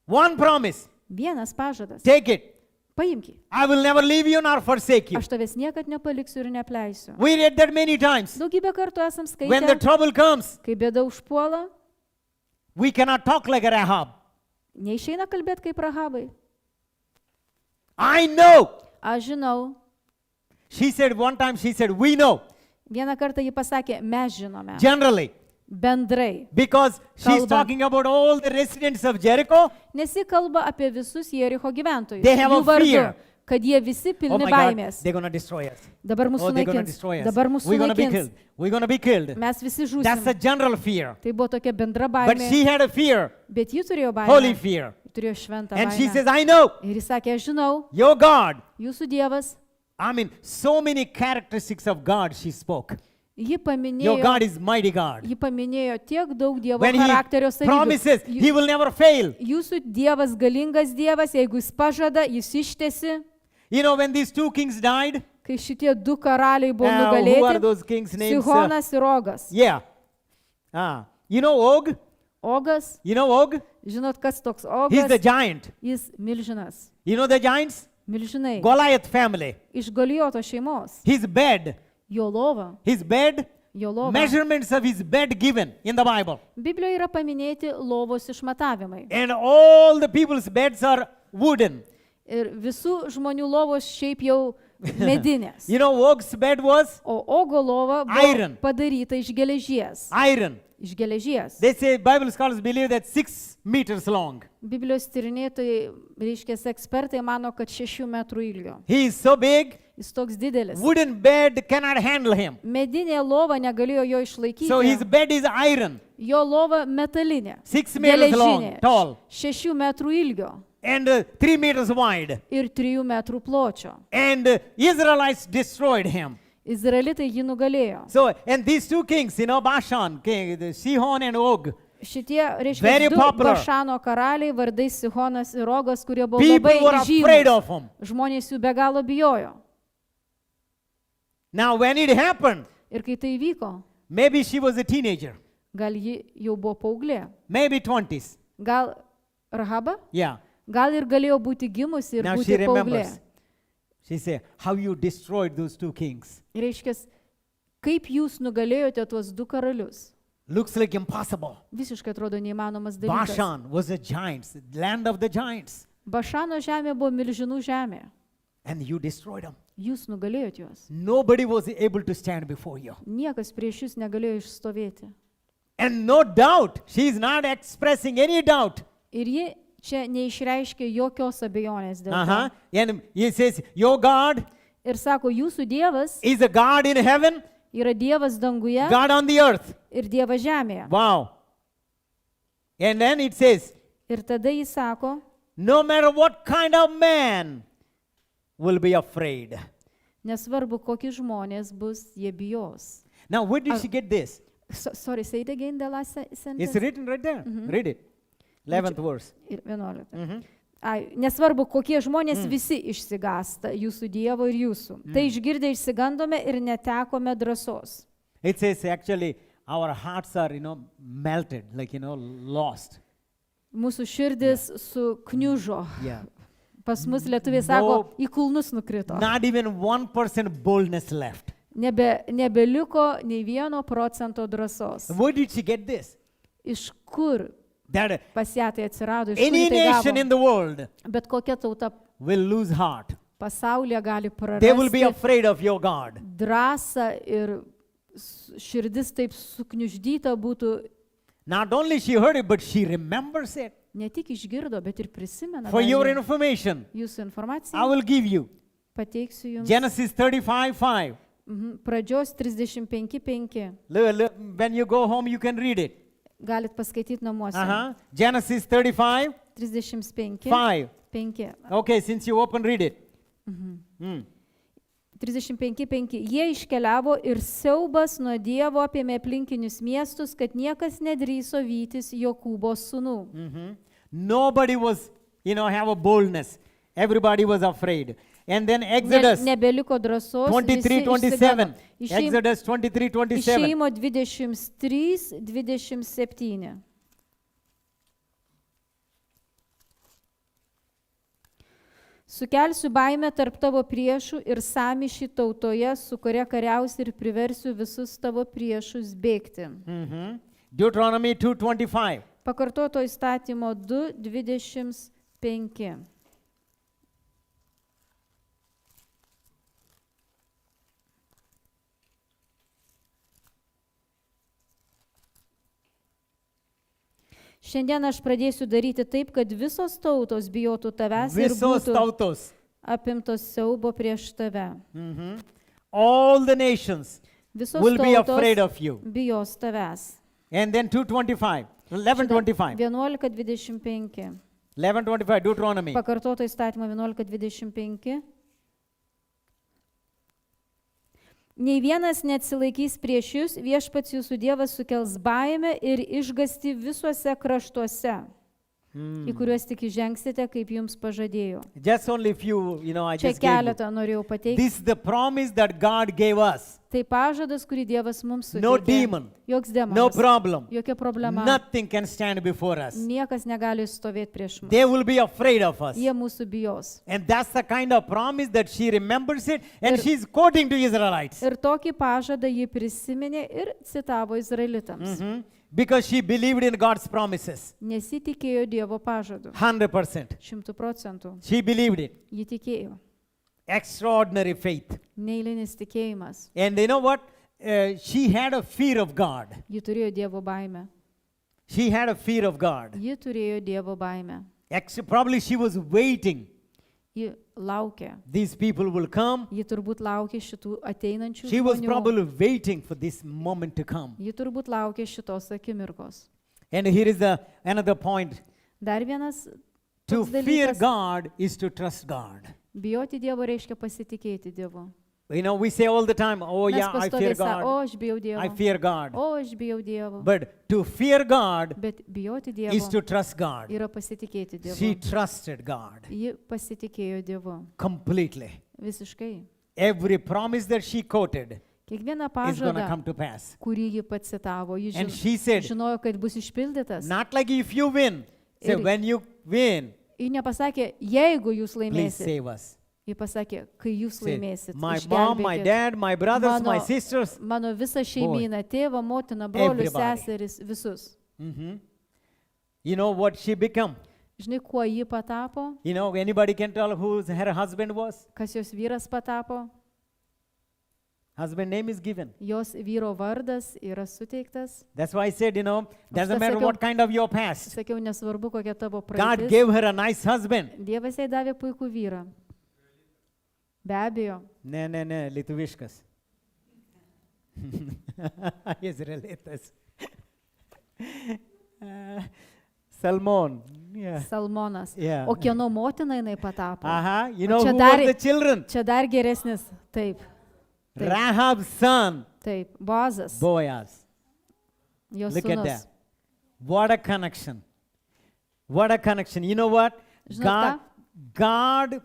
[SPEAKER 3] One promise.
[SPEAKER 2] Vienas pažadas.
[SPEAKER 3] Take it.
[SPEAKER 2] Paimk jį.
[SPEAKER 3] I will never leave you nor forsake you.
[SPEAKER 2] Aš tavęs niekad nepaliksiu ir neapleisiu.
[SPEAKER 3] We read that many times.
[SPEAKER 2] Daugybę kartų esam
[SPEAKER 3] When the
[SPEAKER 2] skaitę,
[SPEAKER 3] trouble comes,
[SPEAKER 2] kai bėda užpuola,
[SPEAKER 3] we cannot talk like a Rahab.
[SPEAKER 2] neišeina kalbėti kaip Rahabai.
[SPEAKER 3] I know.
[SPEAKER 2] Aš žinau.
[SPEAKER 3] She said one time, we know.
[SPEAKER 2] Vieną kartą ji pasakė, mes žinome.
[SPEAKER 3] Generally.
[SPEAKER 2] Bendrai.
[SPEAKER 3] Because she's
[SPEAKER 2] Kalba.
[SPEAKER 3] talking about all the residents of Jericho.
[SPEAKER 2] Nes ji kalba apie visus Jericho gyventojus.
[SPEAKER 3] They have
[SPEAKER 2] Jų
[SPEAKER 3] a
[SPEAKER 2] vardu,
[SPEAKER 3] fear.
[SPEAKER 2] kad jie visi
[SPEAKER 3] Oh
[SPEAKER 2] pilni
[SPEAKER 3] my God,
[SPEAKER 2] baimės.
[SPEAKER 3] they're going to destroy us.
[SPEAKER 2] Dabar mūsų
[SPEAKER 3] Oh, they're going to
[SPEAKER 2] naikins.
[SPEAKER 3] destroy us.
[SPEAKER 2] Dabar mūsų
[SPEAKER 3] We're going to be
[SPEAKER 2] naikins.
[SPEAKER 3] killed. We're going to be killed.
[SPEAKER 2] Mes visi
[SPEAKER 3] That's a
[SPEAKER 2] žūsim.
[SPEAKER 3] general fear.
[SPEAKER 2] Tai buvo tokia bendra
[SPEAKER 3] But
[SPEAKER 2] baimė.
[SPEAKER 3] she had a fear,
[SPEAKER 2] Bet ji turėjo
[SPEAKER 3] holy
[SPEAKER 2] baimę.
[SPEAKER 3] fear.
[SPEAKER 2] Turėjo šventą
[SPEAKER 3] And she
[SPEAKER 2] baimę.
[SPEAKER 3] says, I know
[SPEAKER 2] Ir jis sakė, aš žinau,
[SPEAKER 3] your God.
[SPEAKER 2] jūsų Dievas.
[SPEAKER 3] I mean, so many characteristics of God she spoke.
[SPEAKER 2] Ji
[SPEAKER 3] Your
[SPEAKER 2] paminėjo,
[SPEAKER 3] God is mighty God.
[SPEAKER 2] ji paminėjo tiek daug Dievo
[SPEAKER 3] When he
[SPEAKER 2] charakterio savybių.
[SPEAKER 3] promises, he will never fail.
[SPEAKER 2] Jūsų Dievas galingas Dievas, jeigu jis pažada, jis ištesi.
[SPEAKER 3] You know, when these two kings died,
[SPEAKER 2] Kai šitie du karaliai buvo
[SPEAKER 3] who are
[SPEAKER 2] nugalėti,
[SPEAKER 3] those kings' names?
[SPEAKER 2] Sihonas ir Ogas.
[SPEAKER 3] Yeah. You know Og?
[SPEAKER 2] Ogas,
[SPEAKER 3] You know Og?
[SPEAKER 2] žinot, kas toks
[SPEAKER 3] He's the
[SPEAKER 2] Ogas?
[SPEAKER 3] giant.
[SPEAKER 2] Jis milžinas.
[SPEAKER 3] You know the giants?
[SPEAKER 2] Milžinai.
[SPEAKER 3] Goliath family.
[SPEAKER 2] Iš Golijoto šeimos.
[SPEAKER 3] His bed.
[SPEAKER 2] Jo lova.
[SPEAKER 3] His bed.
[SPEAKER 2] Jo lova.
[SPEAKER 3] Measurements of his bed given in the Bible.
[SPEAKER 2] Biblijoje yra paminėti lovos išmatavimai.
[SPEAKER 3] And all the people's beds are wooden.
[SPEAKER 2] Ir visų žmonių lovos šiaip jau medinės.
[SPEAKER 3] You know, Og's bed was
[SPEAKER 2] O Ogo lova buvo
[SPEAKER 3] Iron.
[SPEAKER 2] padaryta iš geležies.
[SPEAKER 3] iron.
[SPEAKER 2] Iš geležies.
[SPEAKER 3] They say Bible scholars believe that 6 meters long.
[SPEAKER 2] Biblijos tyrinėtojai, reiškia, ekspertai mano, kad 6 metrų ilgio.
[SPEAKER 3] He is so big,
[SPEAKER 2] Jis toks didelis.
[SPEAKER 3] wooden bed cannot handle him.
[SPEAKER 2] Medinė lova negalėjo jo išlaikyti.
[SPEAKER 3] So his bed is iron,
[SPEAKER 2] Jo lova metalinė.
[SPEAKER 3] 6 meters long,
[SPEAKER 2] Geležinė.
[SPEAKER 3] tall,
[SPEAKER 2] 6 metrų ilgio
[SPEAKER 3] and 3 meters wide.
[SPEAKER 2] ir 3 metrų pločio.
[SPEAKER 3] And Israelites destroyed him.
[SPEAKER 2] Izraelitai jį nugalėjo.
[SPEAKER 3] So, and these two kings, you know, Bashan, king, the Sihon and Og,
[SPEAKER 2] Šitie,
[SPEAKER 3] Very
[SPEAKER 2] reiškia, du
[SPEAKER 3] popular.
[SPEAKER 2] Bašano karaliai, vardai Sihonas ir Ogas, kurie buvo
[SPEAKER 3] people
[SPEAKER 2] labai
[SPEAKER 3] were afraid
[SPEAKER 2] žymus.
[SPEAKER 3] of him.
[SPEAKER 2] Žmonės jų be galo bijojo.
[SPEAKER 3] Now, when it happened,
[SPEAKER 2] Ir kai tai vyko,
[SPEAKER 3] maybe she was a teenager,
[SPEAKER 2] gal ji jau buvo paauglė.
[SPEAKER 3] maybe 20s.
[SPEAKER 2] Gal Rahaba?
[SPEAKER 3] Yeah.
[SPEAKER 2] Gal ir galėjo būti gimusi ir
[SPEAKER 3] Now she
[SPEAKER 2] būti paauglė.
[SPEAKER 3] remembers. She said, how you destroyed those two kings.
[SPEAKER 2] Reiškia, kaip jūs nugalėjote tuos du karalius?
[SPEAKER 3] Looks like impossible.
[SPEAKER 2] Visiškai atrodo neįmanomas dalykas.
[SPEAKER 3] Bashan was a giant, land of the giants.
[SPEAKER 2] Bašano žemė buvo milžinų žemė.
[SPEAKER 3] And you destroyed them.
[SPEAKER 2] Jūs nugalėjot juos.
[SPEAKER 3] Nobody was able to stand before you.
[SPEAKER 2] Niekas prieš jūs negalėjo išstovėti.
[SPEAKER 3] And no doubt, she is not expressing any doubt.
[SPEAKER 2] Ir ji čia neišreiškė jokios abejonės dėl
[SPEAKER 3] Uh-huh.
[SPEAKER 2] to.
[SPEAKER 3] And he says, your God
[SPEAKER 2] Ir sako, jūsų Dievas
[SPEAKER 3] is a God in heaven,
[SPEAKER 2] yra Dievas danguje
[SPEAKER 3] God on the earth.
[SPEAKER 2] ir Dievas žemėje.
[SPEAKER 3] Wow. And then it says,
[SPEAKER 2] Ir tada jis sako,
[SPEAKER 3] no matter what kind of man will be afraid.
[SPEAKER 2] nesvarbu, kokie žmonės bus, jie bijos.
[SPEAKER 3] Now, where did she get this?
[SPEAKER 2] Sorry, say it again, the last
[SPEAKER 3] It's
[SPEAKER 2] sentence.
[SPEAKER 3] written right there. Read it. 11th verse.
[SPEAKER 2] Ir 11. Nesvarbu, kokie žmonės visi išsigąsta jūsų Dievo ir jūsų. Tai išgirdę išsigandome ir netekome drąsos.
[SPEAKER 3] It says actually our hearts are, melted, like, lost.
[SPEAKER 2] Mūsų širdis sukniužo.
[SPEAKER 3] Yeah.
[SPEAKER 2] Pas mus lietuviai sako, į kulnus nukrito.
[SPEAKER 3] Not even 1% boldness left.
[SPEAKER 2] Nebeliko nei 1% drąsos.
[SPEAKER 3] Where did she get this?
[SPEAKER 2] Iš kur
[SPEAKER 3] That
[SPEAKER 2] pas ją tai atsirado, iš kur
[SPEAKER 3] any
[SPEAKER 2] ji tai
[SPEAKER 3] nation in
[SPEAKER 2] gavo?
[SPEAKER 3] the world
[SPEAKER 2] Bet kokia tauta
[SPEAKER 3] will lose heart.
[SPEAKER 2] pasaulyje gali
[SPEAKER 3] They will be
[SPEAKER 2] prarasti
[SPEAKER 3] afraid of your God.
[SPEAKER 2] drąsą ir širdis taip sukniuždyta būtų.
[SPEAKER 3] Not only she heard it, but she remembers it.
[SPEAKER 2] Ne tik išgirdo, bet ir prisimena.
[SPEAKER 3] For your
[SPEAKER 2] Dar
[SPEAKER 3] information,
[SPEAKER 2] jūsų
[SPEAKER 3] I
[SPEAKER 2] informaciją
[SPEAKER 3] will give you
[SPEAKER 2] pateiksiu jums.
[SPEAKER 3] Genesis 35:5.
[SPEAKER 2] Pradžios 35:5.
[SPEAKER 3] When you go home, you can read it.
[SPEAKER 2] Galit paskaityti namuose.
[SPEAKER 3] Genesis 35:5.
[SPEAKER 2] 35:5.
[SPEAKER 3] Okay, since you open, read it.
[SPEAKER 2] 35:5. Jie iškeliavo ir siaubas nuo Dievo apėmė aplinkinius miestus, kad niekas nedrįso vytis Jokūbo sūnų.
[SPEAKER 3] Nobody was, have a boldness. Everybody was afraid. And then Exodus
[SPEAKER 2] Nebeliko drąsos.
[SPEAKER 3] 23:27. Exodus 23:27.
[SPEAKER 2] Išėjimo 23:27. Sukelsiu baimę tarp tavo priešų ir sąmyšį tautoje, su kuria kariausi ir priversiu visus tavo priešus bėgti.
[SPEAKER 3] Deuteronomy 2:25.
[SPEAKER 2] Pakartoto įstatymo 2:25. Šiandien aš pradėsiu daryti taip, kad visos tautos bijotų tavęs ir
[SPEAKER 3] Visos
[SPEAKER 2] būtų
[SPEAKER 3] tautos.
[SPEAKER 2] apimtos siaubo prieš tave.
[SPEAKER 3] All the nations
[SPEAKER 2] Visos
[SPEAKER 3] will be afraid
[SPEAKER 2] tautos
[SPEAKER 3] of you.
[SPEAKER 2] bijos tavęs.
[SPEAKER 3] And then 2:25. 11:25.
[SPEAKER 2] 11:25.
[SPEAKER 3] 11:25 Deuteronomy.
[SPEAKER 2] Pakartoto įstatymo 11:25. Nei vienas neatsilaikys prieš jūs, viešpats jūsų Dievas sukels baimę ir išgąstį visuose kraštuose, į kuriuos tik įžengsite, kaip jums pažadėjo.
[SPEAKER 3] Just only few, I
[SPEAKER 2] Čia
[SPEAKER 3] just gave you.
[SPEAKER 2] keletą norėjau pateikti.
[SPEAKER 3] This is the promise that God gave us.
[SPEAKER 2] Tai pažadas, kurį Dievas mums suteikė.
[SPEAKER 3] No demon,
[SPEAKER 2] Joks
[SPEAKER 3] no
[SPEAKER 2] demonas.
[SPEAKER 3] problem.
[SPEAKER 2] Jokia problema.
[SPEAKER 3] Nothing can stand before us.
[SPEAKER 2] Niekas negali stovėti prieš mus.
[SPEAKER 3] They will be afraid of us.
[SPEAKER 2] Jie mūsų bijos.
[SPEAKER 3] And that's the kind of promise that she remembers it and
[SPEAKER 2] Ir-
[SPEAKER 3] she's quoting to Israelites.
[SPEAKER 2] Ir tokį pažadą ji prisiminė ir citavo izraelitams.
[SPEAKER 3] Because she believed in God's promises.
[SPEAKER 2] Nes ji tikėjo Dievo pažadu.
[SPEAKER 3] 100%.
[SPEAKER 2] 100%.
[SPEAKER 3] She believed it.
[SPEAKER 2] Ji tikėjo.
[SPEAKER 3] Extraordinary faith.
[SPEAKER 2] Neįlinis tikėjimas.
[SPEAKER 3] And you know what? She had a fear of God.
[SPEAKER 2] Ji turėjo Dievo baimę.
[SPEAKER 3] She had a fear of God.
[SPEAKER 2] Ji turėjo Dievo baimę.
[SPEAKER 3] Probably she was waiting.
[SPEAKER 2] Ji laukė.
[SPEAKER 3] These people will come.
[SPEAKER 2] Ji turbūt laukė šitų ateinančių
[SPEAKER 3] She was
[SPEAKER 2] žmonių.
[SPEAKER 3] probably waiting for this moment to come.
[SPEAKER 2] Ji turbūt laukė šitos akimirkos.
[SPEAKER 3] And here is another point.
[SPEAKER 2] Dar vienas
[SPEAKER 3] To
[SPEAKER 2] toks
[SPEAKER 3] fear
[SPEAKER 2] dalykas.
[SPEAKER 3] God is to trust God.
[SPEAKER 2] Bijoti Dievo reiškia pasitikėti Dievu.
[SPEAKER 3] We say all the time, oh
[SPEAKER 2] Mes
[SPEAKER 3] yeah, I fear
[SPEAKER 2] pastoviai sako, o
[SPEAKER 3] God.
[SPEAKER 2] aš bijau
[SPEAKER 3] I
[SPEAKER 2] Dievo.
[SPEAKER 3] fear God.
[SPEAKER 2] O aš bijau Dievo.
[SPEAKER 3] But to fear God
[SPEAKER 2] Bet bijoti
[SPEAKER 3] is to
[SPEAKER 2] Dievo
[SPEAKER 3] trust God.
[SPEAKER 2] yra pasitikėti
[SPEAKER 3] She
[SPEAKER 2] Dievu.
[SPEAKER 3] trusted God
[SPEAKER 2] Ji pasitikėjo Dievu.
[SPEAKER 3] completely.
[SPEAKER 2] Visiškai.
[SPEAKER 3] Every promise that she quoted
[SPEAKER 2] Kiekvieną
[SPEAKER 3] is going to
[SPEAKER 2] pažadą,
[SPEAKER 3] come to pass.
[SPEAKER 2] kurį ji pats citavo, ji
[SPEAKER 3] And she said,
[SPEAKER 2] žinojo, kad bus išpildytas.
[SPEAKER 3] not like if you win. Say,
[SPEAKER 2] Ir-
[SPEAKER 3] when you win,
[SPEAKER 2] Ji nepasakė, jeigu jūs
[SPEAKER 3] please
[SPEAKER 2] laimėsite.
[SPEAKER 3] save us.
[SPEAKER 2] Ji pasakė, kai jūs
[SPEAKER 3] Say,
[SPEAKER 2] laimėsit.
[SPEAKER 3] my mom, my
[SPEAKER 2] išgelbėkit
[SPEAKER 3] dad, my brothers, my
[SPEAKER 2] Mano-
[SPEAKER 3] sisters.
[SPEAKER 2] mano visą šeimyną, tėvą, motiną, brolius,
[SPEAKER 3] Everybody.
[SPEAKER 2] seseris, visus.
[SPEAKER 3] You know what she become?
[SPEAKER 2] Žinai, kuo ji patapo,
[SPEAKER 3] Anybody can tell who her husband was?
[SPEAKER 2] kas jos vyras patapo.
[SPEAKER 3] Husband name is given.
[SPEAKER 2] Jos vyro vardas yra suteiktas.
[SPEAKER 3] That's why I said, doesn't
[SPEAKER 2] tą
[SPEAKER 3] matter
[SPEAKER 2] sakiau.
[SPEAKER 3] what kind of your past.
[SPEAKER 2] Sakiau, nesvarbu, kokia tavo
[SPEAKER 3] God
[SPEAKER 2] praeitis.
[SPEAKER 3] gave her a nice husband.
[SPEAKER 2] Dievas jai davė puikų vyrą. Be abejo.
[SPEAKER 3] Ne, lietuviškas. Izraelitas. Salmon. Yeah.
[SPEAKER 2] Salmonas.
[SPEAKER 3] Yeah.
[SPEAKER 2] O kieno motina jinai patapo?
[SPEAKER 3] You know
[SPEAKER 2] čia
[SPEAKER 3] who
[SPEAKER 2] dar-
[SPEAKER 3] were the children?
[SPEAKER 2] Čia dar geresnis. Taip. Taip.
[SPEAKER 3] Rahab's son,
[SPEAKER 2] Taip. Boazas.
[SPEAKER 3] Boaz.
[SPEAKER 2] Jos
[SPEAKER 3] Look at
[SPEAKER 2] sūnus.
[SPEAKER 3] that. What a connection. What a connection. You know what?
[SPEAKER 2] Žinot
[SPEAKER 3] God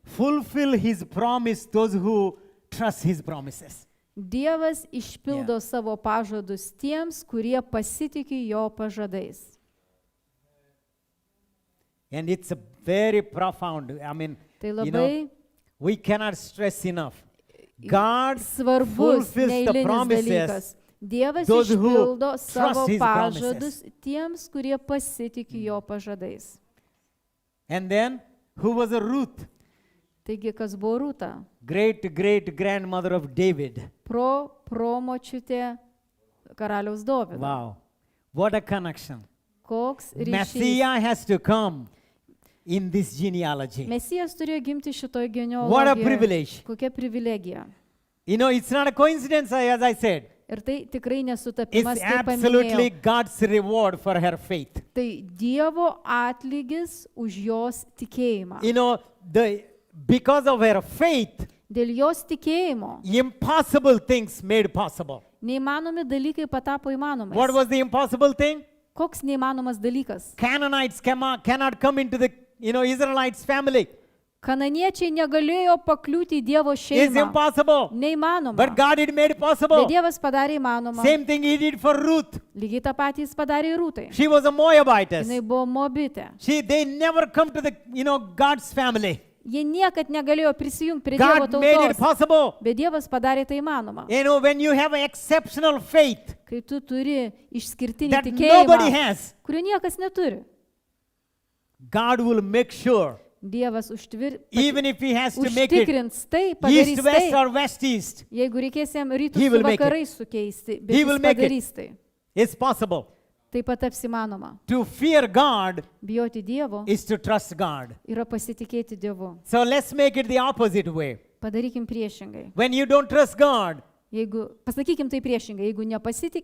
[SPEAKER 3] fulfill his promise those who trust his promises.
[SPEAKER 2] Dievas išpildo savo pažadus tiems, kurie pasitikė jo pažadais.
[SPEAKER 3] And it's a very profound,
[SPEAKER 2] Tai labai
[SPEAKER 3] we cannot stress enough. God
[SPEAKER 2] svarbus,
[SPEAKER 3] fulfills the
[SPEAKER 2] neeilinis
[SPEAKER 3] promises
[SPEAKER 2] dalykas. Dievas
[SPEAKER 3] those who
[SPEAKER 2] išpildo savo
[SPEAKER 3] trust his
[SPEAKER 2] pažadus tiems, kurie pasitikė jo pažadais.
[SPEAKER 3] And then, who was a Ruth?
[SPEAKER 2] Taigi, kas buvo Rūta?
[SPEAKER 3] Great grandmother of David.
[SPEAKER 2] Promočiutė karaliaus Dovydo.
[SPEAKER 3] Wow. What a connection.
[SPEAKER 2] Koks ryšys.
[SPEAKER 3] Messiah has to come in this genealogy.
[SPEAKER 2] Mesijas turėjo gimti šitoj
[SPEAKER 3] What a
[SPEAKER 2] genealogijoje.
[SPEAKER 3] privilege.
[SPEAKER 2] Kokia privilegija.
[SPEAKER 3] It's not a coincidence, as I said.
[SPEAKER 2] Ir tai tikrai
[SPEAKER 3] It's
[SPEAKER 2] nesutapimas, kaip
[SPEAKER 3] absolutely
[SPEAKER 2] paminėjau.
[SPEAKER 3] God's reward for her faith.
[SPEAKER 2] Tai Dievo atlygis už jos tikėjimą.
[SPEAKER 3] Because of her faith,
[SPEAKER 2] Dėl jos tikėjimo
[SPEAKER 3] impossible things made possible.
[SPEAKER 2] neįmanomi dalykai patapo įmanomais.
[SPEAKER 3] What was the impossible thing?
[SPEAKER 2] Koks neįmanomas dalykas?
[SPEAKER 3] Canaanites cannot come into the Israelites family.
[SPEAKER 2] Kananiečiai negalėjo pakliūti į Dievo
[SPEAKER 3] It's
[SPEAKER 2] šeimą.
[SPEAKER 3] impossible.
[SPEAKER 2] Neįmanoma.
[SPEAKER 3] But God had made it possible.
[SPEAKER 2] Bet Dievas padarė įmanoma.
[SPEAKER 3] Same thing He did for Ruth.
[SPEAKER 2] Lygiai tą patį jis padarė ir Rūtai.
[SPEAKER 3] She was a Moabitess.
[SPEAKER 2] Jinai buvo Moabitė.
[SPEAKER 3] They never come to the, God's family.
[SPEAKER 2] Jie niekad negalėjo prisijungti prie Dievo
[SPEAKER 3] God made it
[SPEAKER 2] tautos.
[SPEAKER 3] possible.
[SPEAKER 2] Bet Dievas padarė tai įmanoma.
[SPEAKER 3] When you have an exceptional faith
[SPEAKER 2] Kai tu turi išskirtinį
[SPEAKER 3] that nobody
[SPEAKER 2] tikėjimą,
[SPEAKER 3] has,
[SPEAKER 2] kurio niekas neturi,
[SPEAKER 3] God will make sure,
[SPEAKER 2] Dievas
[SPEAKER 3] even if He has to make it
[SPEAKER 2] užtikrins tai,
[SPEAKER 3] east,
[SPEAKER 2] padarys
[SPEAKER 3] west,
[SPEAKER 2] tai.
[SPEAKER 3] or west, east,
[SPEAKER 2] Jeigu reikės jam rytus
[SPEAKER 3] He
[SPEAKER 2] su
[SPEAKER 3] will make it.
[SPEAKER 2] vakarais sukeisti, bet
[SPEAKER 3] He
[SPEAKER 2] jis
[SPEAKER 3] will make it.
[SPEAKER 2] padarys tai.
[SPEAKER 3] it's possible.
[SPEAKER 2] Taip pat taps įmanoma.
[SPEAKER 3] To fear God
[SPEAKER 2] Bijoti Dievo
[SPEAKER 3] is to trust God.
[SPEAKER 2] yra pasitikėti Dievu.
[SPEAKER 3] So let's make it the opposite way.
[SPEAKER 2] Padarykim priešingai.
[SPEAKER 3] When you don't trust God,
[SPEAKER 2] Pasakykim tai priešingai.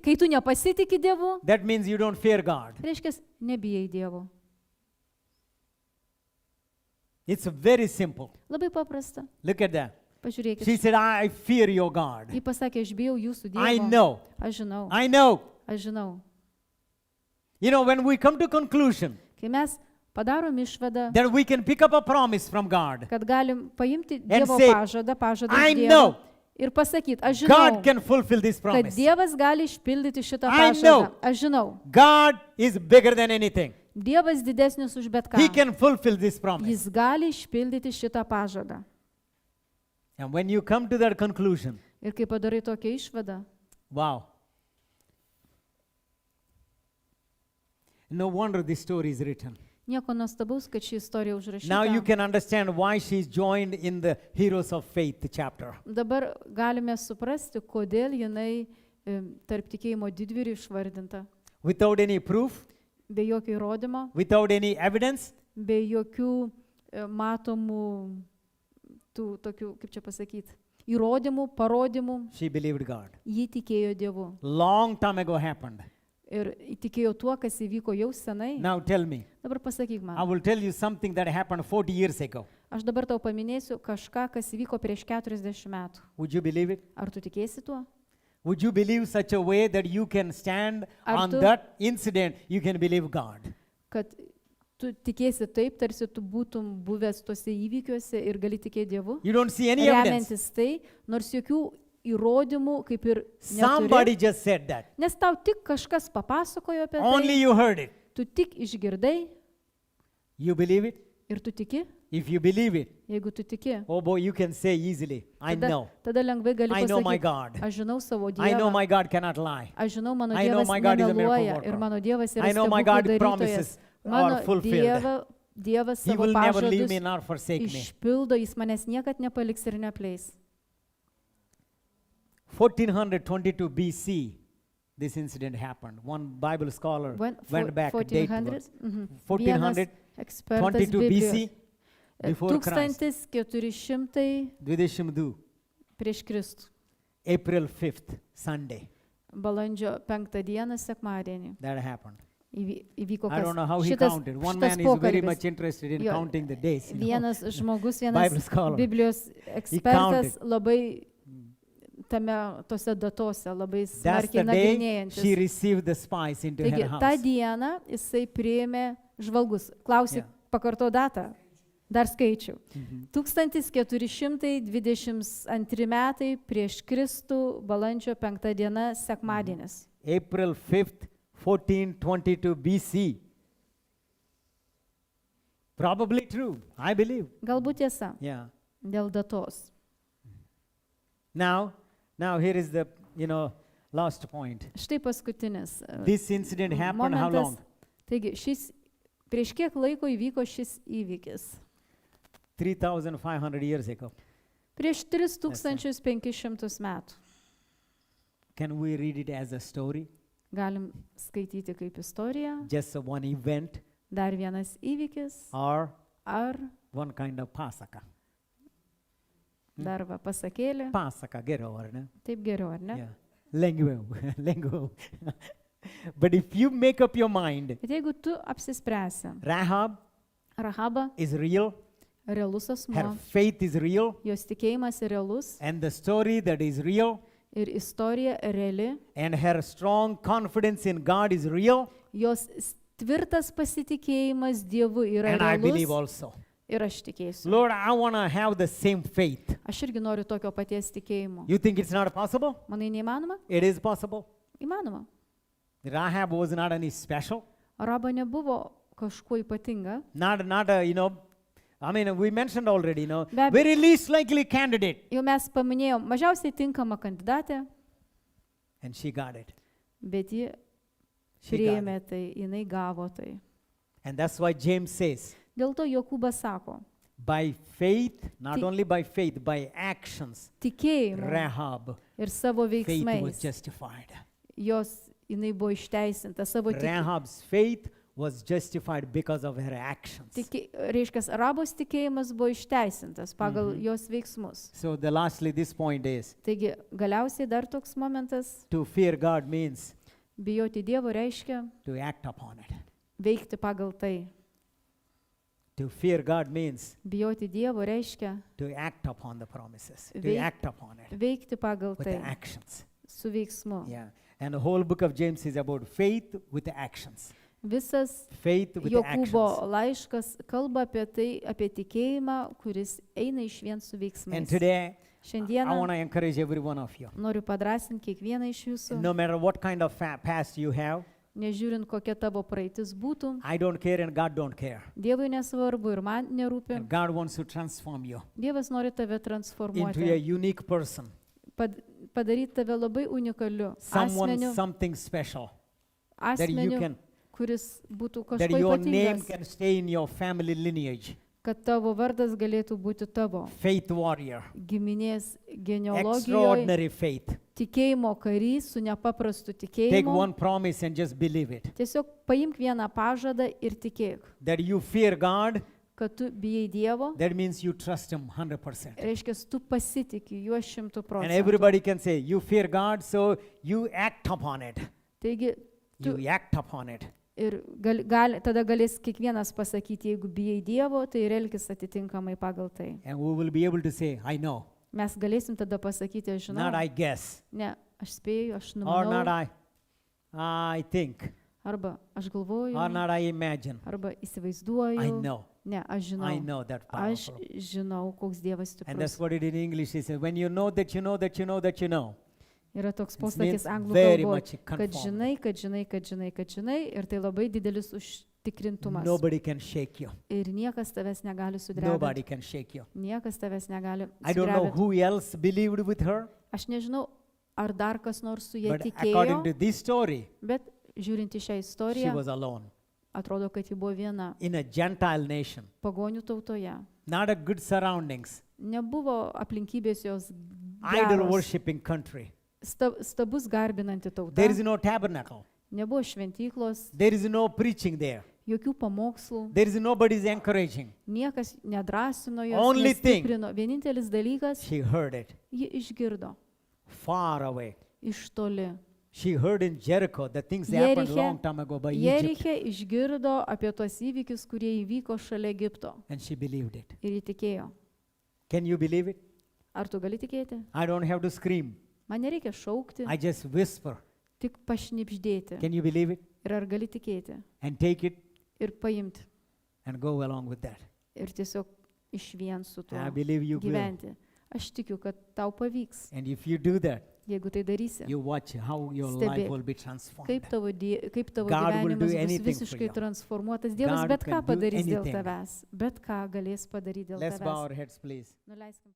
[SPEAKER 2] Kai tu nepasitiki Dievu,
[SPEAKER 3] that means you don't fear God.
[SPEAKER 2] reiškia, nebijai Dievo.
[SPEAKER 3] It's very simple.
[SPEAKER 2] Labai paprasta.
[SPEAKER 3] Look at that.
[SPEAKER 2] Pažiūrėkit.
[SPEAKER 3] She said, I fear your God.
[SPEAKER 2] Ji pasakė, aš bijau jūsų Dievo.
[SPEAKER 3] I know.
[SPEAKER 2] Aš žinau.
[SPEAKER 3] I know.
[SPEAKER 2] Aš žinau.
[SPEAKER 3] When we come to conclusion
[SPEAKER 2] Kai mes padarom išvadą,
[SPEAKER 3] that we can pick up a promise from God,
[SPEAKER 2] kad galim paimti Dievo
[SPEAKER 3] say,
[SPEAKER 2] pažadą
[SPEAKER 3] I
[SPEAKER 2] iš Dievo
[SPEAKER 3] know.
[SPEAKER 2] ir pasakyti, aš
[SPEAKER 3] God
[SPEAKER 2] žinau,
[SPEAKER 3] can fulfill this
[SPEAKER 2] kad
[SPEAKER 3] promise.
[SPEAKER 2] Dievas gali išpildyti šitą
[SPEAKER 3] I
[SPEAKER 2] pažadą.
[SPEAKER 3] know.
[SPEAKER 2] Aš žinau,
[SPEAKER 3] God is bigger than anything.
[SPEAKER 2] Dievas didesnis už bet ką.
[SPEAKER 3] He can fulfill this promise.
[SPEAKER 2] Jis gali išpildyti šitą pažadą.
[SPEAKER 3] And when you come to that conclusion,
[SPEAKER 2] Ir kai padarai tokią išvadą,
[SPEAKER 3] wow. No wonder this story is written.
[SPEAKER 2] nieko nuostabaus, kad ši istorija
[SPEAKER 3] Now you
[SPEAKER 2] užrašyta.
[SPEAKER 3] can understand why she's joined in the Heroes of Faith chapter.
[SPEAKER 2] Dabar galime suprasti, kodėl jinai tarp tikėjimo didvyrių išvardinta.
[SPEAKER 3] Without any proof,
[SPEAKER 2] Be jokio įrodymo,
[SPEAKER 3] without any evidence,
[SPEAKER 2] be jokių matomų, tų tokių, kaip čia pasakyti, įrodymų, parodymų,
[SPEAKER 3] she believed God.
[SPEAKER 2] ji tikėjo Dievu.
[SPEAKER 3] Long time ago happened.
[SPEAKER 2] Ir tikėjo tuo, kas įvyko jau senai.
[SPEAKER 3] Now tell me,
[SPEAKER 2] Dabar pasakyk
[SPEAKER 3] I
[SPEAKER 2] man.
[SPEAKER 3] will tell you something that happened 40 years ago.
[SPEAKER 2] Aš dabar tau paminėsiu kažką, kas įvyko prieš 40 metų.
[SPEAKER 3] Would you believe it?
[SPEAKER 2] Ar tu tikėsi tuo?
[SPEAKER 3] Would you believe such a way that you can stand
[SPEAKER 2] Ar
[SPEAKER 3] on
[SPEAKER 2] tu-
[SPEAKER 3] that incident, you can believe God?
[SPEAKER 2] Kad tu tikėsi taip, tarsi tu būtum buvęs tuose įvykiuose ir gali tikėti Dievu?
[SPEAKER 3] You don't see any evidence.
[SPEAKER 2] Remiantis tai, nors jokių įrodymų kaip ir
[SPEAKER 3] Somebody
[SPEAKER 2] neturi.
[SPEAKER 3] just said that.
[SPEAKER 2] Nes tau tik kažkas papasakojo apie
[SPEAKER 3] Only
[SPEAKER 2] tai,
[SPEAKER 3] you heard it.
[SPEAKER 2] tu tik išgirdai
[SPEAKER 3] You believe it?
[SPEAKER 2] ir tu tiki.
[SPEAKER 3] If you believe it,
[SPEAKER 2] Jeigu tu tiki,
[SPEAKER 3] oh boy, you can say easily, I know.
[SPEAKER 2] tada lengvai gali
[SPEAKER 3] I know my
[SPEAKER 2] pasakyti,
[SPEAKER 3] God.
[SPEAKER 2] aš žinau savo
[SPEAKER 3] I know
[SPEAKER 2] Dievą,
[SPEAKER 3] my God cannot lie.
[SPEAKER 2] aš žinau mano
[SPEAKER 3] I know
[SPEAKER 2] Dievas
[SPEAKER 3] my God is a miracle
[SPEAKER 2] nemeluoja
[SPEAKER 3] worker.
[SPEAKER 2] ir mano Dievas yra
[SPEAKER 3] I know my
[SPEAKER 2] stebuklų
[SPEAKER 3] God
[SPEAKER 2] darytojas.
[SPEAKER 3] promises are
[SPEAKER 2] Mano
[SPEAKER 3] fulfilled.
[SPEAKER 2] Dievas
[SPEAKER 3] He
[SPEAKER 2] savo
[SPEAKER 3] will never leave me
[SPEAKER 2] pažadus
[SPEAKER 3] nor forsake me.
[SPEAKER 2] išpildo, jis manęs niekad nepaliks ir nepleis.
[SPEAKER 3] 1422 BC, this incident happened. One Bible scholar went back a date.
[SPEAKER 2] 1400,
[SPEAKER 3] 1422
[SPEAKER 2] ekspertas
[SPEAKER 3] BC,
[SPEAKER 2] Biblijos.
[SPEAKER 3] before Christ.
[SPEAKER 2] 1400
[SPEAKER 3] 22,
[SPEAKER 2] prieš Kristų.
[SPEAKER 3] April 5th, Sunday,
[SPEAKER 2] Balandžio 5 dieną, sekmadienį.
[SPEAKER 3] that happened.
[SPEAKER 2] Įvyko
[SPEAKER 3] I don't know how he
[SPEAKER 2] šitas
[SPEAKER 3] counted. One man is very much interested in
[SPEAKER 2] Jo,
[SPEAKER 3] counting the days.
[SPEAKER 2] Vienas žmogus,
[SPEAKER 3] Bible
[SPEAKER 2] vienas
[SPEAKER 3] scholar.
[SPEAKER 2] Biblijos ekspertas labai tose datose labai
[SPEAKER 3] That's the
[SPEAKER 2] smarkiai
[SPEAKER 3] day
[SPEAKER 2] nagrinėjantis.
[SPEAKER 3] she received the spies into
[SPEAKER 2] Taigi,
[SPEAKER 3] her
[SPEAKER 2] tą
[SPEAKER 3] house.
[SPEAKER 2] dieną jisai priėmė žvalgus. Klausyk,
[SPEAKER 3] Yeah.
[SPEAKER 2] pakarto datą. Dar skaičiau.
[SPEAKER 3] Mhm.
[SPEAKER 2] 1422 metai prieš Kristų, balandžio 5 diena, sekmadienis.
[SPEAKER 3] April 5th, 1422 BC. Probably true, I believe.
[SPEAKER 2] Galbūt tiesa,
[SPEAKER 3] Yeah.
[SPEAKER 2] dėl datos.
[SPEAKER 3] Now here is the, last point.
[SPEAKER 2] Štai paskutinis
[SPEAKER 3] This incident happened how long?
[SPEAKER 2] Taigi, prieš kiek laiko įvyko šis įvykis?
[SPEAKER 3] 3,500 years ago.
[SPEAKER 2] Prieš 3500 metų.
[SPEAKER 3] Can we read it as a story?
[SPEAKER 2] Galim skaityti kaip istoriją.
[SPEAKER 3] Just one event
[SPEAKER 2] Dar vienas įvykis.
[SPEAKER 3] or
[SPEAKER 2] Ar
[SPEAKER 3] one kind of pasaka?
[SPEAKER 2] dar va pasakėlė.
[SPEAKER 3] Pasaka, get over, ne?
[SPEAKER 2] Taip geriau, ar ne?
[SPEAKER 3] Yeah. Lengviau, lengviau. But if you make up your mind,
[SPEAKER 2] Bet jeigu tu apsispręsi,
[SPEAKER 3] Rahab
[SPEAKER 2] Rahaba
[SPEAKER 3] is real,
[SPEAKER 2] realus
[SPEAKER 3] her
[SPEAKER 2] asmuo,
[SPEAKER 3] faith is real,
[SPEAKER 2] jos tikėjimas realus
[SPEAKER 3] and the story that is real,
[SPEAKER 2] ir istorija reali,
[SPEAKER 3] and her strong confidence in God is real,
[SPEAKER 2] jos tvirtas pasitikėjimas Dievu yra
[SPEAKER 3] and I believe
[SPEAKER 2] realus.
[SPEAKER 3] also.
[SPEAKER 2] Ir aš tikėsiu.
[SPEAKER 3] Lord, I want to have the same faith.
[SPEAKER 2] Aš irgi noriu tokio paties tikėjimo.
[SPEAKER 3] You think it's not possible?
[SPEAKER 2] Manai neįmanoma?
[SPEAKER 3] It is possible.
[SPEAKER 2] Įmanoma.
[SPEAKER 3] Rahab was not any special.
[SPEAKER 2] Raba nebuvo kažkuo ypatinga.
[SPEAKER 3] We mentioned already,
[SPEAKER 2] Be abejo.
[SPEAKER 3] very least likely candidate.
[SPEAKER 2] Jau mes paminėjom, mažiausiai tinkama kandidatė,
[SPEAKER 3] And she got it.
[SPEAKER 2] bet ji
[SPEAKER 3] She got
[SPEAKER 2] priėmė
[SPEAKER 3] it.
[SPEAKER 2] tai, jinai gavo tai.
[SPEAKER 3] And that's why James says,
[SPEAKER 2] Dėl to Jokūbas sako,
[SPEAKER 3] by faith, not
[SPEAKER 2] Ti-
[SPEAKER 3] only by faith, by actions,
[SPEAKER 2] tikėjimu
[SPEAKER 3] Rahab,
[SPEAKER 2] ir savo
[SPEAKER 3] faith was
[SPEAKER 2] veiksmais,
[SPEAKER 3] justified.
[SPEAKER 2] jinai buvo išteisinta savo
[SPEAKER 3] Rahab's faith was justified because of her actions.
[SPEAKER 2] reiškia, Rabos tikėjimas buvo išteisintas pagal jos veiksmus.
[SPEAKER 3] So lastly, this point is,
[SPEAKER 2] Taigi, galiausiai dar toks momentas,
[SPEAKER 3] to fear God means
[SPEAKER 2] bijoti Dievo reiškia
[SPEAKER 3] to act upon it.
[SPEAKER 2] veikti pagal tai.
[SPEAKER 3] To fear God means
[SPEAKER 2] Bijoti Dievo reiškia
[SPEAKER 3] to act upon the promises, to
[SPEAKER 2] Veik-
[SPEAKER 3] act upon it
[SPEAKER 2] veikti pagal
[SPEAKER 3] with the
[SPEAKER 2] tai,
[SPEAKER 3] actions.
[SPEAKER 2] su veiksmu.
[SPEAKER 3] Yeah. And the whole book of James is about faith with the actions.
[SPEAKER 2] Visas
[SPEAKER 3] Faith with the
[SPEAKER 2] Jokūbo
[SPEAKER 3] actions.
[SPEAKER 2] laiškas kalba apie tai, apie tikėjimą, kuris eina iš vien su
[SPEAKER 3] And
[SPEAKER 2] veiksmais.
[SPEAKER 3] today, I
[SPEAKER 2] Šiandieną
[SPEAKER 3] want to encourage every one of you.
[SPEAKER 2] noriu padrasinti kiekvieną iš jūsų,
[SPEAKER 3] No matter what kind of past you have,
[SPEAKER 2] nežiūrint kokia tavo praeitis būtų,
[SPEAKER 3] I don't care and God don't care.
[SPEAKER 2] Dievui nesvarbu ir man nerūpi.
[SPEAKER 3] And God wants to transform you
[SPEAKER 2] Dievas nori tave
[SPEAKER 3] into a
[SPEAKER 2] transformuoti,
[SPEAKER 3] unique person,
[SPEAKER 2] padaryti tave labai unikaliu
[SPEAKER 3] someone,
[SPEAKER 2] asmeniu,
[SPEAKER 3] something special, that you
[SPEAKER 2] asmeniu,
[SPEAKER 3] can,
[SPEAKER 2] kuris būtų
[SPEAKER 3] that
[SPEAKER 2] kažkuo
[SPEAKER 3] your name
[SPEAKER 2] ypatingas,
[SPEAKER 3] can stay in your family lineage.
[SPEAKER 2] kad tavo vardas galėtų būti tavo
[SPEAKER 3] Faith warrior,
[SPEAKER 2] giminės genealogijoje,
[SPEAKER 3] extraordinary faith.
[SPEAKER 2] tikėjimo karys su nepaprastu
[SPEAKER 3] Take
[SPEAKER 2] tikėjimu.
[SPEAKER 3] one promise and just believe it.
[SPEAKER 2] Tiesiog paimk vieną pažadą ir tikėk,
[SPEAKER 3] That you fear God,
[SPEAKER 2] kad tu bijai Dievo,
[SPEAKER 3] that means you trust Him 100%.
[SPEAKER 2] reiškia, tu pasitiki juo 100%.
[SPEAKER 3] And everybody can say, you fear God, so you act upon it.
[SPEAKER 2] Taigi, tu
[SPEAKER 3] You act upon it.
[SPEAKER 2] ir tada galės kiekvienas pasakyti, jeigu bijai Dievo, tai ir elkis atitinkamai pagal tai.
[SPEAKER 3] And we will be able to say, I know,
[SPEAKER 2] Mes galėsim tada pasakyti, aš žinau,
[SPEAKER 3] not I guess,
[SPEAKER 2] ne, aš spėju, aš
[SPEAKER 3] or not
[SPEAKER 2] numanau,
[SPEAKER 3] I think,
[SPEAKER 2] arba aš galvoju,
[SPEAKER 3] or not I imagine.
[SPEAKER 2] arba
[SPEAKER 3] I
[SPEAKER 2] įsivaizduoju.
[SPEAKER 3] know,
[SPEAKER 2] Ne, aš
[SPEAKER 3] I
[SPEAKER 2] žinau.
[SPEAKER 3] know that
[SPEAKER 2] Aš
[SPEAKER 3] powerful.
[SPEAKER 2] žinau, koks Dievas
[SPEAKER 3] And that's
[SPEAKER 2] stiprus.
[SPEAKER 3] what it in English is. When you know that you know that you know that you know.
[SPEAKER 2] Yra toks
[SPEAKER 3] means
[SPEAKER 2] posakis anglų
[SPEAKER 3] very
[SPEAKER 2] kalboje,
[SPEAKER 3] much
[SPEAKER 2] kad
[SPEAKER 3] conformed.
[SPEAKER 2] žinai, kad žinai, kad žinai, kad žinai, ir tai labai didelis užtikrintumas.
[SPEAKER 3] Nobody can shake you.
[SPEAKER 2] Ir niekas tavęs negali
[SPEAKER 3] Nobody
[SPEAKER 2] sudrebinti.
[SPEAKER 3] can shake you.
[SPEAKER 2] Niekas tavęs negali
[SPEAKER 3] I don't know
[SPEAKER 2] sudrebinti.
[SPEAKER 3] who else believed with her,
[SPEAKER 2] Aš nežinau, ar dar kas nors su jie
[SPEAKER 3] but according
[SPEAKER 2] tikėjo,
[SPEAKER 3] to this story,
[SPEAKER 2] bet žiūrint į šią
[SPEAKER 3] she
[SPEAKER 2] istoriją,
[SPEAKER 3] was alone
[SPEAKER 2] atrodo, kad ji buvo viena
[SPEAKER 3] in a Gentile nation.
[SPEAKER 2] pagonių tautoje.
[SPEAKER 3] Not a good surroundings,
[SPEAKER 2] Nebuvo aplinkybės jos
[SPEAKER 3] idol
[SPEAKER 2] geros,
[SPEAKER 3] worshipping country.
[SPEAKER 2] stabus garbinanti tauta.
[SPEAKER 3] There is no tabernacle.
[SPEAKER 2] Nebuvo šventyklos,
[SPEAKER 3] There is no preaching there.
[SPEAKER 2] jokių pamokslų,
[SPEAKER 3] There is nobody's encouraging.
[SPEAKER 2] niekas nedrasino jos,
[SPEAKER 3] Only thing-
[SPEAKER 2] nestiprino. Vienintelis dalykas,
[SPEAKER 3] She heard it
[SPEAKER 2] ji išgirdo
[SPEAKER 3] far away.
[SPEAKER 2] iš toli.
[SPEAKER 3] She heard in Jericho the things that happened
[SPEAKER 2] Jeriche-
[SPEAKER 3] long time ago by Egypt,
[SPEAKER 2] Jeriche išgirdo apie tuos įvykius, kurie įvyko šalia Egipto.
[SPEAKER 3] and she believed it.
[SPEAKER 2] Ir įtikėjo.
[SPEAKER 3] Can you believe it?
[SPEAKER 2] Ar tu gali tikėti?
[SPEAKER 3] I don't have to scream.
[SPEAKER 2] Man nereikia šaukti,
[SPEAKER 3] I just whisper.
[SPEAKER 2] tik pašnipždėti.
[SPEAKER 3] Can you believe it?
[SPEAKER 2] Ir ar gali tikėti?
[SPEAKER 3] And take it
[SPEAKER 2] Ir paimti.
[SPEAKER 3] and go along with that.
[SPEAKER 2] Ir tiesiog iš vien su tuo
[SPEAKER 3] I believe you will.
[SPEAKER 2] gyventi. Aš tikiu, kad tau pavyks.
[SPEAKER 3] And if you do that,
[SPEAKER 2] Jeigu tai darysi,
[SPEAKER 3] you watch how your
[SPEAKER 2] Stebėk,
[SPEAKER 3] life will be transformed.
[SPEAKER 2] kaip tavo
[SPEAKER 3] God will do
[SPEAKER 2] gyvenimas bus
[SPEAKER 3] anything for
[SPEAKER 2] visiškai
[SPEAKER 3] you.
[SPEAKER 2] transformuotas. Dievas
[SPEAKER 3] God
[SPEAKER 2] bet
[SPEAKER 3] can
[SPEAKER 2] ką
[SPEAKER 3] do
[SPEAKER 2] padarys dėl
[SPEAKER 3] anything.
[SPEAKER 2] tavęs. Bet ką galės padaryti dėl
[SPEAKER 3] Let's bow
[SPEAKER 2] tavęs.
[SPEAKER 3] our heads, please.
[SPEAKER 2] Nuleiskim.